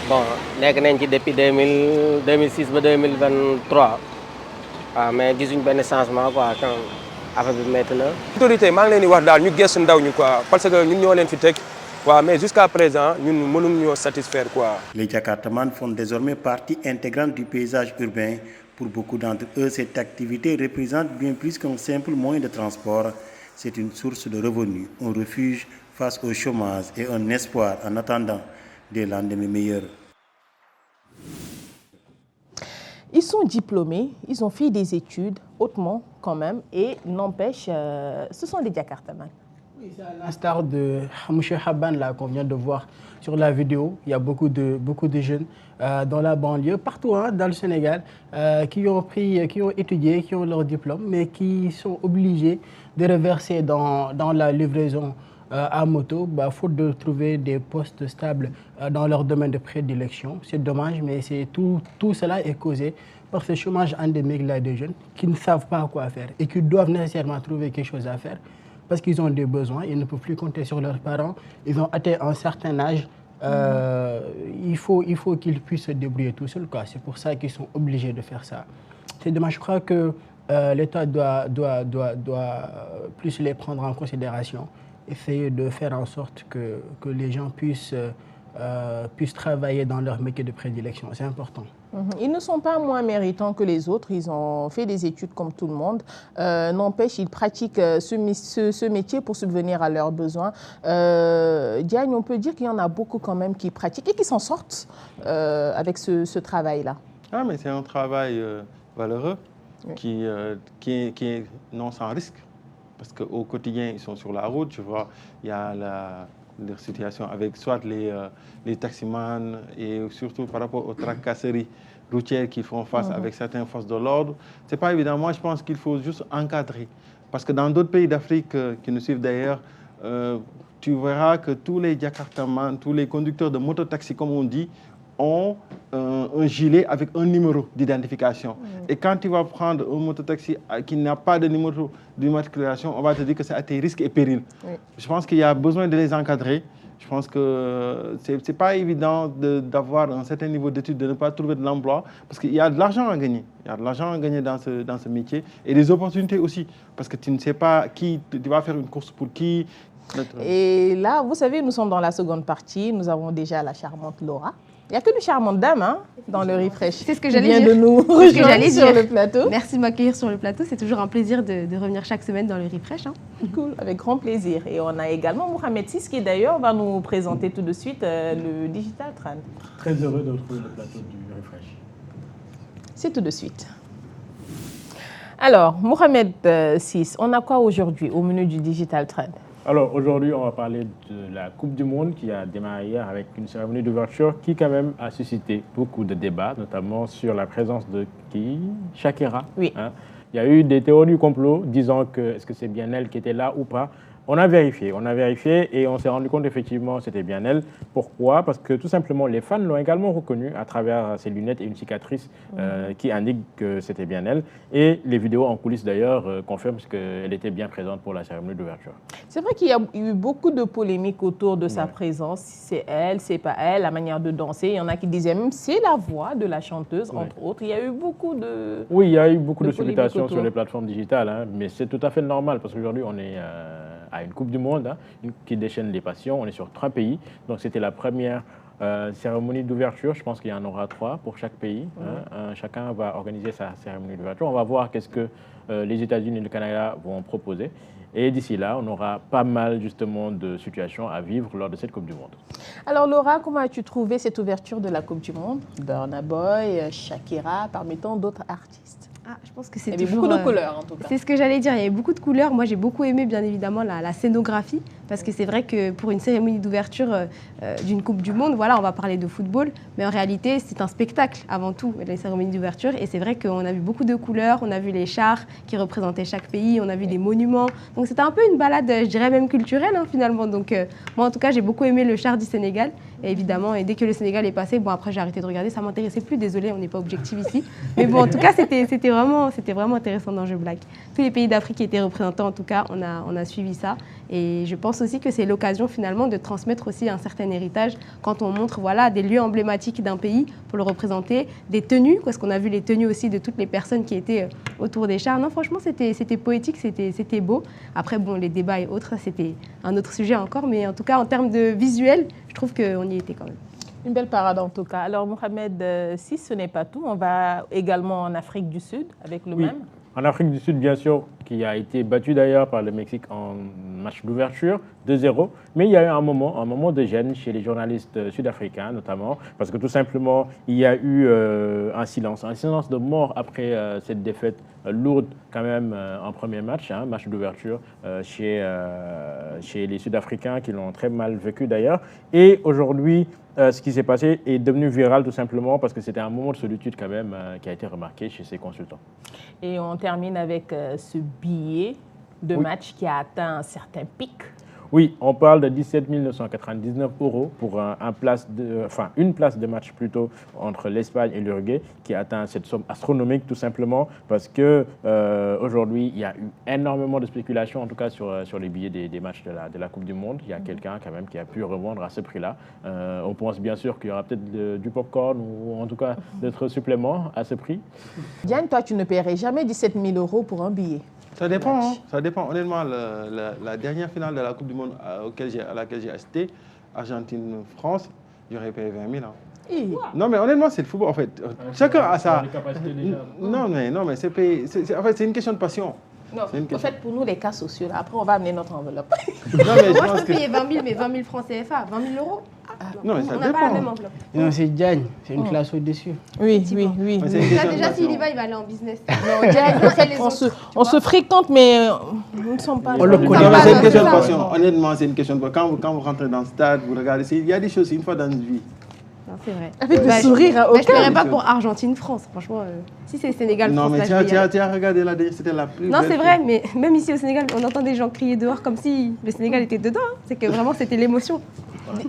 bon nekk nañ ci depuis 2006 ba 2023 waaw mais gisuñ benn changement quoi quand affaire bi métti na. Autorité maa ngi leen di wax daal ñu gëstu ndaw ñu quoi parce que ñun ñoo leen fi teg waaw mais jusqu'à présent ñun mënuñ ñoo satisfaire quoi. Les Jakartaman font désormais partie intégrante du paysage urbain. Pour beaucoup d'entre eux, cette activité représente bien plus qu'un simple moyen de transport. C'est une source de revenus, un refuge face au chômage et un espoir en attendant des lendemains meilleurs. Ils sont diplômés, ils ont fait des études hautement quand même et n'empêche, ce sont des Jakartaman. Oui, c'est à l'instar de M. Khaban là qu'on vient de voir sur la vidéo. Il y a beaucoup de jeunes dans la banlieue, partout dans le Sénégal, qui ont étudié, qui ont leur diplôme, mais qui sont obligés de reverser dans la livraison à moto, faute de trouver des postes stables dans leur domaine de prédilection. C'est dommage, mais tout cela est causé par ce chômage endémique là des jeunes qui ne savent pas quoi faire et qui doivent nécessairement trouver quelque chose à faire parce qu'ils ont des besoins, ils ne peuvent plus compter sur leurs parents, ils ont atteint un certain âge, il faut qu'ils puissent se débrouiller tout seuls. C'est pour ça qu'ils sont obligés de faire ça. C'est dommage, je crois que l'État doit plus les prendre en considération, essayer de faire en sorte que les gens puissent travailler dans leur métier de prédilection. C'est important. Ils ne sont pas moins méritants que les autres, ils ont fait des études comme tout le monde. N'empêche, ils pratiquent ce métier pour subvenir à leurs besoins. Diagne, on peut dire qu'il y en a beaucoup quand même qui pratiquent et qui s'en sortent avec ce travail-là. Ah, mais c'est un travail valeureux qui est non sans risque. Parce qu'au quotidien, ils sont sur la route. Tu vois, il y a leur situation avec soit les taximans et surtout par rapport aux tracasseries routières qu'ils font face avec certaines forces de l'ordre. Ce n'est pas évident. Moi, je pense qu'il faut juste encadrer. Parce que dans d'autres pays d'Afrique qui nous suivent d'ailleurs, tu verras que tous les Jakartamans, tous les conducteurs de mototaxi, comme on dit, ont un gilet avec un numéro d'identification. Et quand tu vas prendre un mototaxi qui n'a pas de numéro d'immatriculation, on va te dire que c'est à tes risques et périls. Je pense qu'il y a besoin de les encadrer. Je pense que ce n'est pas évident d'avoir un certain niveau d'études, de ne pas trouver de l'emploi, parce qu'il y a de l'argent à gagner. Il y a de l'argent à gagner dans ce métier et des opportunités aussi, parce que tu ne sais pas qui, tu vas faire une course pour qui. Et là, vous savez, nous sommes dans la seconde partie. Nous avons déjà la charmante Laura. Il n'y a que de charmantes dames dans le refresh. C'est ce que j'allais dire. De nous rejoindre sur le plateau. Merci de m'accueillir sur le plateau. C'est toujours un plaisir de revenir chaque semaine dans le refresh. Cool, avec grand plaisir. Et on a également Mohamed Sis qui d'ailleurs va nous présenter tout de suite le Digital Trend. Très heureux de retrouver le plateau du refresh. C'est tout de suite. Alors, Mohamed Sis, on a quoi aujourd'hui au menu du Digital Trend? Alors aujourd'hui, on va parler de la Coupe du Monde qui a démarré hier avec une cérémonie d'ouverture qui quand même a suscité beaucoup de débats, notamment sur la présence de Shakira. Oui. Il y a eu des théories du complot disant que est-ce que c'est bien elle qui était là ou pas. On a vérifié et on s'est rendu compte effectivement c'était bien elle. Pourquoi? Parce que tout simplement les fans l'ont également reconnue à travers ses lunettes et une cicatrice qui indique que c'était bien elle. Et les vidéos en coulisses d'ailleurs confirment qu'elle était bien présente pour la cérémonie d'ouverture. C'est vrai qu'il y a eu beaucoup de polémiques autour de sa présence. C'est elle, c'est pas elle, la manière de danser. Il y en a qui disaient même c'est la voix de la chanteuse, entre autres. Il y a eu beaucoup de... Oui, il y a eu beaucoup de supputations sur les plateformes digitales, mais c'est tout à fait normal parce qu'aujourd'hui on est... à une Coupe du Monde qui déchaîne les passions. On est sur 3 pays. Donc, c'était la première cérémonie d'ouverture. Je pense qu'il y en aura 3 pour chaque pays. Chacun va organiser sa cérémonie d'ouverture. On va voir qu'est-ce que les États-Unis et le Canada vont proposer. Et d'ici là, on aura pas mal justement de situations à vivre lors de cette Coupe du Monde. Alors Laura, comment as-tu trouvé cette ouverture de la Coupe du Monde? Burna Boy, Shakira, parmi tant d'autres artistes. Je pense que c'est il y avait beaucoup de couleurs en tout cas. C'est ce que j'allais dire, il y avait beaucoup de couleurs. Moi j'ai beaucoup aimé bien évidemment la scénographie parce que c'est vrai que pour une cérémonie d'ouverture d'une Coupe du Monde, voilà, on va parler de football, mais en réalité c'est un spectacle avant tout, les cérémonies d'ouverture. Et c'est vrai qu'on a vu beaucoup de couleurs, on a vu les chars qui représentaient chaque pays, on a vu des monuments. Donc c'était un peu une balade, je dirais même culturelle finalement. Donc moi en tout cas j'ai beaucoup aimé le char du Sénégal. Et évidemment, et dès que le Sénégal est passé, bon après j'ai arrêté de regarder, ça m'intéressait plus, désolé, on n'est pas objectif ici. Mais bon, en tout cas, c'était vraiment intéressant dans Jeux Black. Tous les pays d'Afrique qui étaient représentés, en tout cas, on a suivi ça. Et je pense aussi que c'est l'occasion finalement de transmettre aussi un certain héritage quand on montre des lieux emblématiques d'un pays pour le représenter, des tenues, parce qu'on a vu les tenues aussi de toutes les personnes qui étaient autour des chars. Non, franchement, c'était poétique, c'était beau. Après, bon, les débats et autres, c'était un autre sujet encore, mais en tout cas, en termes de visuel, je trouve qu'on y était quand même. Une belle parade en tout cas. Alors Mohamed, si ce n'est pas tout, on va également en Afrique du Sud avec le même. En Afrique du Sud, bien sûr, qui a été battu d'ailleurs par le Mexique en match d'ouverture, 2-0. Mais il y a eu un moment de gêne chez les journalistes sud-africains notamment, parce que tout simplement, il y a eu un silence de mort après cette défaite lourde quand même en premier match, match d'ouverture chez les Sud-Africains qui l'ont très mal vécu d'ailleurs. Et aujourd'hui, ce qui s'est passé est devenu viral tout simplement parce que c'était un moment de solitude quand même qui a été remarqué chez ces consultants. Et on termine avec ce billet de match qui a atteint un certain pic. Oui, on parle de 17 999 € pour une place de match plutôt entre l'Espagne et l'Uruguay qui atteint cette somme astronomique tout simplement parce que aujourd'hui il y a eu énormément de spéculation en tout cas sur les billets des matchs de la Coupe du Monde. Il y a quelqu'un quand même qui a pu revendre à ce prix-là. On pense bien sûr qu'il y aura peut-être du popcorn ou en tout cas d'autres suppléments à ce prix. Diane, toi tu ne paierais jamais 17 000 € pour un billet. Ça dépend, hein. Ça dépend. Honnêtement, la dernière finale de la Coupe du Monde à laquelle j'ai assisté, Argentine-France, j'aurais payé 20 000 €. Non, mais honnêtement, c'est le football, en fait. Chacun a ça. Non, mais c'est en fait, c'est une question de passion. Non, en fait, pour nous, les cas sociaux, là, après, on va amener notre enveloppe. Non, mais moi, je peux payer 20 000, mais 20 000 francs CFA, 20 000 €. Non, mais ça on n'a pas la même enveloppe. Non, c'est Diane, c'est une classe au-dessus. Oui. Déjà, s'il y va, il va aller en business. Non, Diane, en fait, on se fréquente, mais nous ne sommes pas... On le connaît. C'est une question de passion. Honnêtement, c'est une question de passion. Quand vous rentrez dans le stade, vous regardez, il y a des choses, une fois dans une vie. Non, c'est vrai. Avec le sourire, je ne paierais pas pour Argentine-France, franchement. Si c'est Sénégal-France, non, mais tu as regardé là, c'était la plus Non, c'est vrai, mais même ici au Sénégal, on entend des gens crier dehors comme si le Sénégal était dedans. Hein. C'est que vraiment, c'était l'émotion.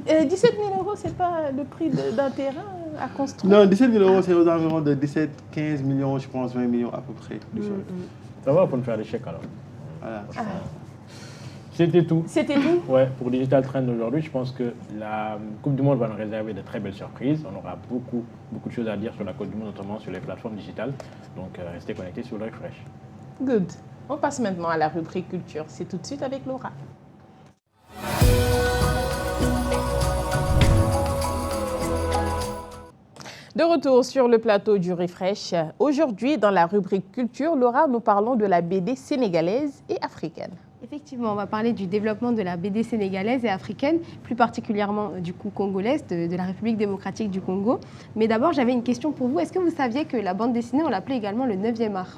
17 000 €, c'est pas le prix d'un terrain à construire? Non, 17 000 €, c'est aux environs de 17, 15 millions, je pense, 20 millions à peu près. Ça va pour nous faire des chèques alors. Voilà. C'était tout. C'était tout? Ouais, pour Digital Trend aujourd'hui, je pense que la Coupe du Monde va nous réserver de très belles surprises. On aura beaucoup de choses à dire sur la Coupe du Monde, notamment sur les plateformes digitales. Donc, restez connectés sur le Refresh. Good. On passe maintenant à la rubrique culture. C'est tout de suite avec Laura. De retour sur le plateau du Refresh. Aujourd'hui, dans la rubrique culture, Laura, nous parlons de la BD sénégalaise et africaine. Effectivement, on va parler du développement de la BD sénégalaise et africaine, plus particulièrement du coup congolaise, de la République démocratique du Congo. Mais d'abord, j'avais une question pour vous. Est-ce que vous saviez que la bande dessinée, on l'appelait également le 9e art?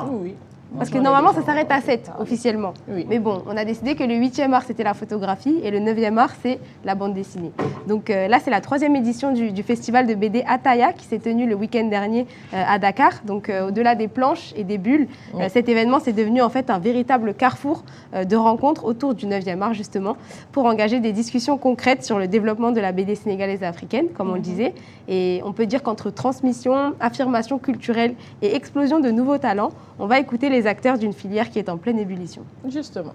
Oui. Parce que normalement, ça s'arrête à 7, officiellement. Oui. Mais bon, on a décidé que le 8e art, c'était la photographie et le 9e art, c'est la bande dessinée. Donc là, c'est la 3e édition du festival de BD Ataya qui s'est tenu le week-end dernier à Dakar. Donc au-delà des planches et des bulles, cet événement, c'est devenu en fait un véritable carrefour de rencontres autour du 9e art, justement, pour engager des discussions concrètes sur le développement de la BD sénégalaise et africaine, comme on le disait. Et on peut dire qu'entre transmission, affirmation culturelle et explosion de nouveaux talents, on va écouter les acteurs d'une filière qui est en pleine ébullition. Justement.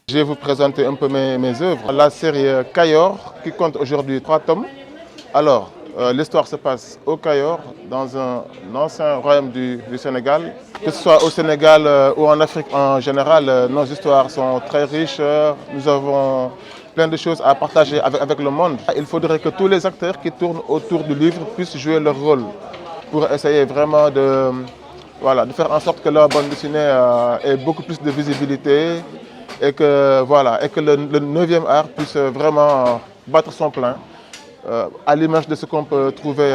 Je vais vous présenter un peu mes œuvres. La série Kayor, qui compte aujourd'hui 3 tomes. Alors, l'histoire se passe au Kayor, dans un ancien royaume du Sénégal. Que ce soit au Sénégal ou en Afrique en général, nos histoires sont très riches. Nous avons plein de choses à partager avec le monde. Il faudrait que tous les acteurs qui tournent autour du livre puissent jouer leur rôle pour essayer vraiment de faire en sorte que la bande dessinée ait beaucoup plus de visibilité et que le 9e art puisse vraiment battre son plein, à l'image de ce qu'on peut trouver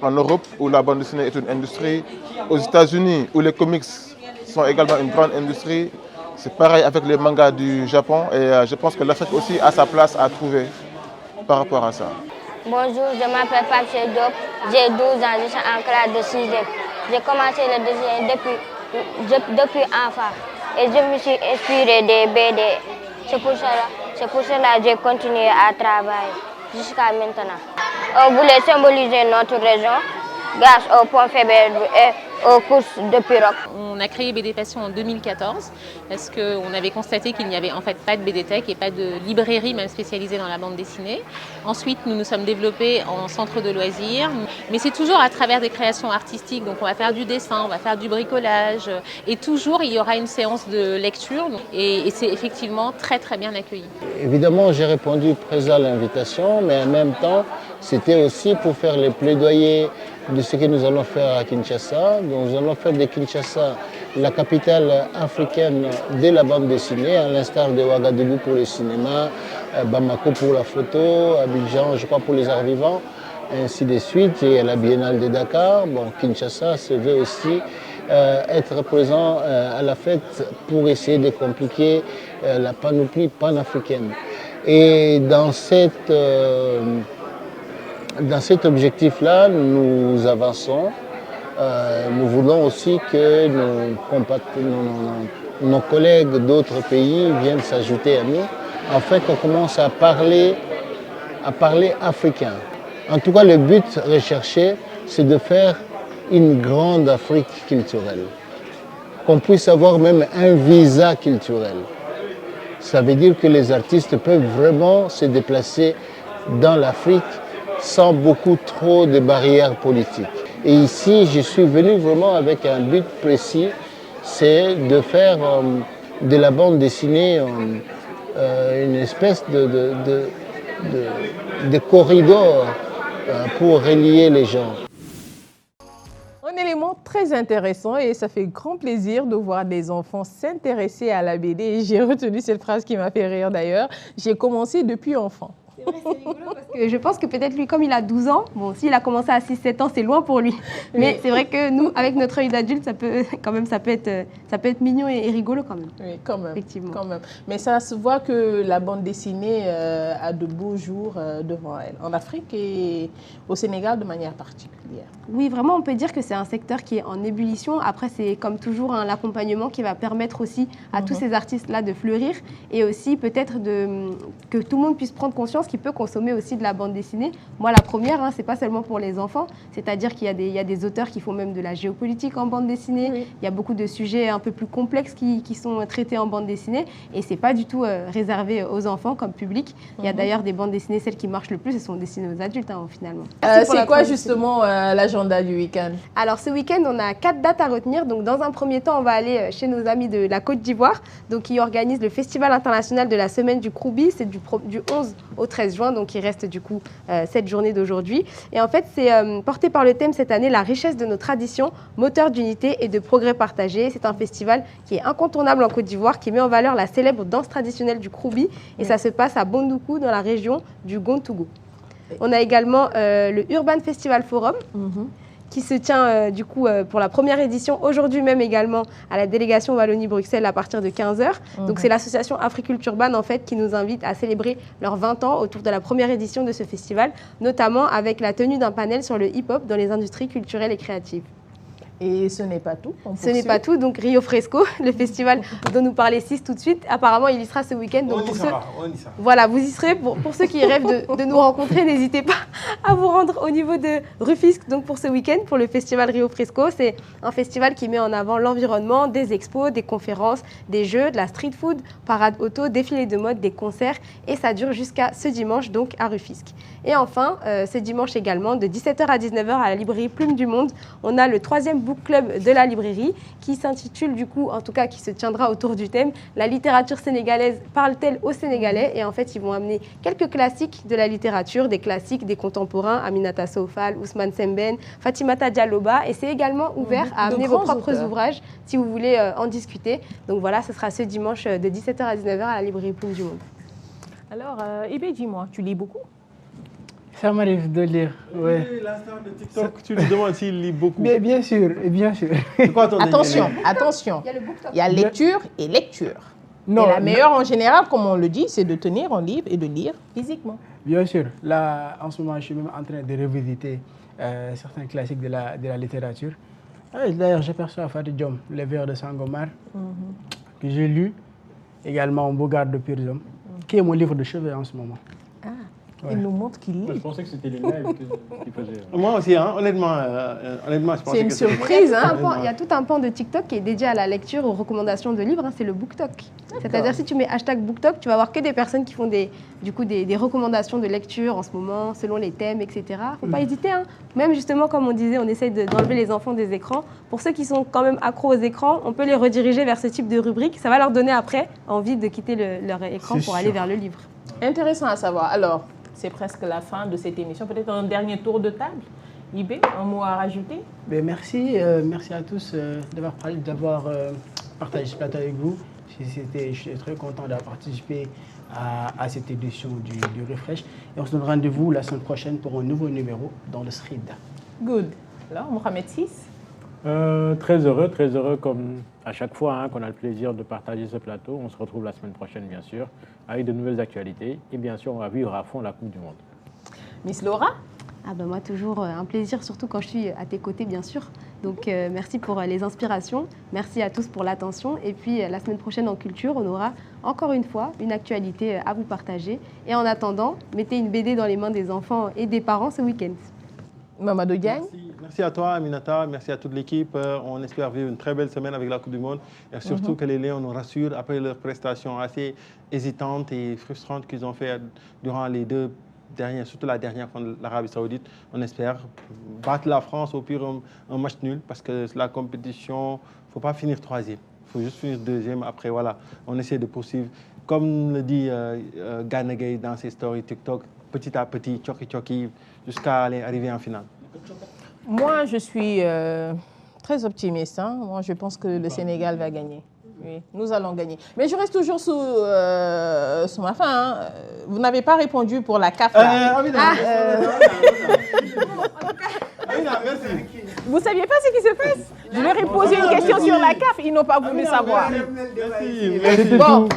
en Europe où la bande dessinée est une industrie, aux États-Unis où les comics sont également une grande industrie. C'est pareil avec les mangas du Japon et je pense que l'Afrique aussi a sa place à trouver par rapport à ça. Bonjour, je m'appelle Pape Diop, j'ai 12 ans, je suis en classe de 6e. J'ai commencé le dessin depuis enfant et je me suis inspirée des BD. C'est pour cela que j'ai continué à travailler jusqu'à maintenant. On voulait symboliser notre région grâce aux points faibles et aux courses de pirogue. On a créé BD Passion en 2014 parce qu'on avait constaté qu'il n'y avait en fait pas de BDTech et pas de librairie même spécialisée dans la bande dessinée. Ensuite, nous nous sommes développés en centre de loisirs, mais c'est toujours à travers des créations artistiques. Donc on va faire du dessin, on va faire du bricolage et toujours il y aura une séance de lecture et c'est effectivement très très bien accueilli. Évidemment, j'ai répondu présent à l'invitation, mais en même temps, c'était aussi pour faire les plaidoyers de ce que nous allons faire à Kinshasa. Donc, nous allons faire de Kinshasa la capitale africaine de la bande dessinée, à l'instar de Ouagadougou pour le cinéma, Bamako pour la photo, Abidjan, je crois, pour les arts vivants, ainsi de suite. Et à la Biennale de Dakar, bon, Kinshasa se veut aussi être présent à la fête pour essayer de compliquer la panoplie panafricaine. Et dans cet objectif-là, nous avançons. Nous voulons aussi que nos nos collègues d'autres pays viennent s'ajouter à nous, afin qu'on commence à parler africain. En tout cas, le but recherché, c'est de faire une grande Afrique culturelle. Qu'on puisse avoir même un visa culturel. Ça veut dire que les artistes peuvent vraiment se déplacer dans l'Afrique sans beaucoup trop de barrières politiques. Et ici, je suis venu vraiment avec un but précis, c'est de faire de la bande dessinée une espèce de corridor pour relier les gens. Un élément très intéressant et ça fait grand plaisir de voir des enfants s'intéresser à la BD. Et j'ai retenu cette phrase qui m'a fait rire d'ailleurs. J'ai commencé depuis enfant. C'est vrai, c'est rigolo parce que je pense que peut-être lui, comme il a 12 ans, bon, s'il a commencé à 6-7 ans, c'est loin pour lui. Mais c'est vrai que nous, avec notre œil d'adulte, ça peut être mignon et rigolo quand même. Oui, quand même. Effectivement. Quand même. Mais ça se voit que la bande dessinée a de beaux jours devant elle, en Afrique et au Sénégal de manière particulière. Oui, vraiment, on peut dire que c'est un secteur qui est en ébullition. Après, c'est comme toujours l'accompagnement qui va permettre aussi à tous ces artistes-là de fleurir et aussi peut-être que tout le monde puisse prendre conscience qu'il peut consommer aussi de la bande dessinée. Moi, la première, c'est pas seulement pour les enfants, c'est-à-dire qu'il y a des auteurs qui font même de la géopolitique en bande dessinée. Oui. Il y a beaucoup de sujets un peu plus complexes qui sont traités en bande dessinée et c'est pas du tout réservé aux enfants comme public. Il y a d'ailleurs des bandes dessinées, celles qui marchent le plus, elles sont dessinées aux adultes finalement. C'est quoi justement l'agenda du week-end? Alors ce week-end, on a 4 dates à retenir. Donc dans un premier temps, on va aller chez nos amis de la Côte d'Ivoire, donc qui organisent le Festival international de la semaine du Kroubi. C'est du 11 au 13 juin, donc il reste du coup cette journée d'aujourd'hui. Et en fait, c'est porté par le thème cette année, la richesse de nos traditions, moteur d'unité et de progrès partagé. C'est un festival qui est incontournable en Côte d'Ivoire, qui met en valeur la célèbre danse traditionnelle du Kroubi. Et ça se passe à Bondoukou, dans la région du Gontougou. On a également le Urban Festival Forum, qui se tient du coup pour la première édition aujourd'hui même également à la délégation Wallonie-Bruxelles à partir de 15h. Donc c'est l'association Africulture Urban en fait qui nous invite à célébrer leurs 20 ans autour de la première édition de ce festival, notamment avec la tenue d'un panel sur le hip-hop dans les industries culturelles et créatives. Et ce n'est pas tout. Ce n'est pas tout. Donc Rio Fresco, le festival dont nous parlait Sis tout de suite, apparemment il y sera ce week-end. Donc voilà, vous y serez. Pour ceux qui rêvent de nous rencontrer, n'hésitez pas à vous rendre au niveau de Rufisque donc pour ce week-end, pour le festival Rio Fresco. C'est un festival qui met en avant l'environnement, des expos, des conférences, des jeux, de la street food, parade auto, défilé de mode, des concerts. Et ça dure jusqu'à ce dimanche donc à Rufisque. Et enfin, ce dimanche également, de 17h à 19h à la librairie Plume du Monde, on a le 3e book club de la librairie qui s'intitule du coup, en tout cas qui se tiendra autour du thème « La littérature sénégalaise parle-t-elle aux Sénégalais ?» Et en fait, ils vont amener quelques classiques de la littérature, des classiques, des contemporains, Aminata Soufal, Ousmane Sembène, Fatimata Dialloba. Et c'est également ouvert à amener vos propres ouvrages si vous voulez en discuter. Donc voilà, ce sera ce dimanche de 17h à 19h à la librairie Plume du Monde. Alors, Ibé, dis-moi, tu lis beaucoup? Ça m'arrive de lire, oui. L'instant de TikTok, tu lui demandes s'il lit beaucoup. Mais bien sûr, bien sûr. Attention, il y a lecture et lecture. Non, et la meilleure en général, comme on le dit, c'est de tenir un livre et de lire physiquement. Bien sûr. Là, en ce moment, je suis même en train de revisiter certains classiques de la littérature. D'ailleurs, j'aperçois Fatou Diom, Les Vers de Sangomar, que j'ai lu, également Bogart de Purs Hommes, qui est mon livre de chevet en ce moment. Ouais. Il nous montre qu'il lit. Je pensais que c'était les lives qu'il faisait. Moi aussi, honnêtement, je pensais c'est une surprise. Il y a tout un pan de TikTok qui est dédié à la lecture, aux recommandations de livres. C'est le BookTok. C'est-à-dire si tu mets #BookTok, tu vas voir que des personnes qui font des recommandations de lecture en ce moment, selon les thèmes, etc. Il ne faut pas hésiter. Même justement, comme on disait, on essaye d'enlever les enfants des écrans. Pour ceux qui sont quand même accros aux écrans, on peut les rediriger vers ce type de rubrique. Ça va leur donner après envie de quitter leur écran pour aller vers le livre. Intéressant à savoir. Alors, c'est presque la fin de cette émission. Peut-être un dernier tour de table. Ibé, un mot à rajouter? Merci à tous d'avoir partagé ce plateau avec vous. Je suis très content d'avoir participé à cette édition du Refresh. Et on se donne rendez-vous la semaine prochaine pour un nouveau numéro dans le Street. Good. Alors, Mohamed VI? Très heureux comme à chaque fois qu'on a le plaisir de partager ce plateau. On se retrouve la semaine prochaine, bien sûr, avec de nouvelles actualités. Et bien sûr, on va vivre à fond la Coupe du Monde. Miss Laura? Ah ben moi, toujours un plaisir, surtout quand je suis à tes côtés, bien sûr. Donc, merci pour les inspirations. Merci à tous pour l'attention. Et puis, la semaine prochaine en culture, on aura encore une fois une actualité à vous partager. Et en attendant, mettez une BD dans les mains des enfants et des parents ce week-end. Mamadou Diagne. Merci à toi, Aminata. Merci à toute l'équipe. On espère vivre une très belle semaine avec la Coupe du Monde. Et surtout que les Lions nous rassurent après leurs prestations assez hésitantes et frustrantes qu'ils ont fait durant les 2 dernières, surtout la dernière contre l'Arabie Saoudite. On espère battre la France, au pire un match nul, parce que la compétition, il ne faut pas finir 3e. Il faut juste finir 2e. Après, voilà, on essaie de poursuivre. Comme le dit Gana Gueye dans ses stories TikTok, petit à petit, tchoki, jusqu'à arriver en finale. Moi, je suis très optimiste. Hein. Moi, je pense que le Sénégal va gagner. Oui, nous allons gagner. Mais je reste toujours sous ma faim. Hein. Vous n'avez pas répondu pour la CAF. Vous ne saviez pas ce qui se passe? Je leur ai posé une question sur la CAF. Ils n'ont pas voulu savoir. Bon,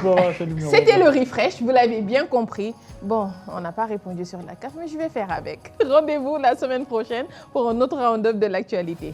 c'était le refresh. Vous l'avez bien compris. Bon, on n'a pas répondu sur la CAF, mais je vais faire avec. Rendez-vous la semaine prochaine pour un autre round-up de l'actualité.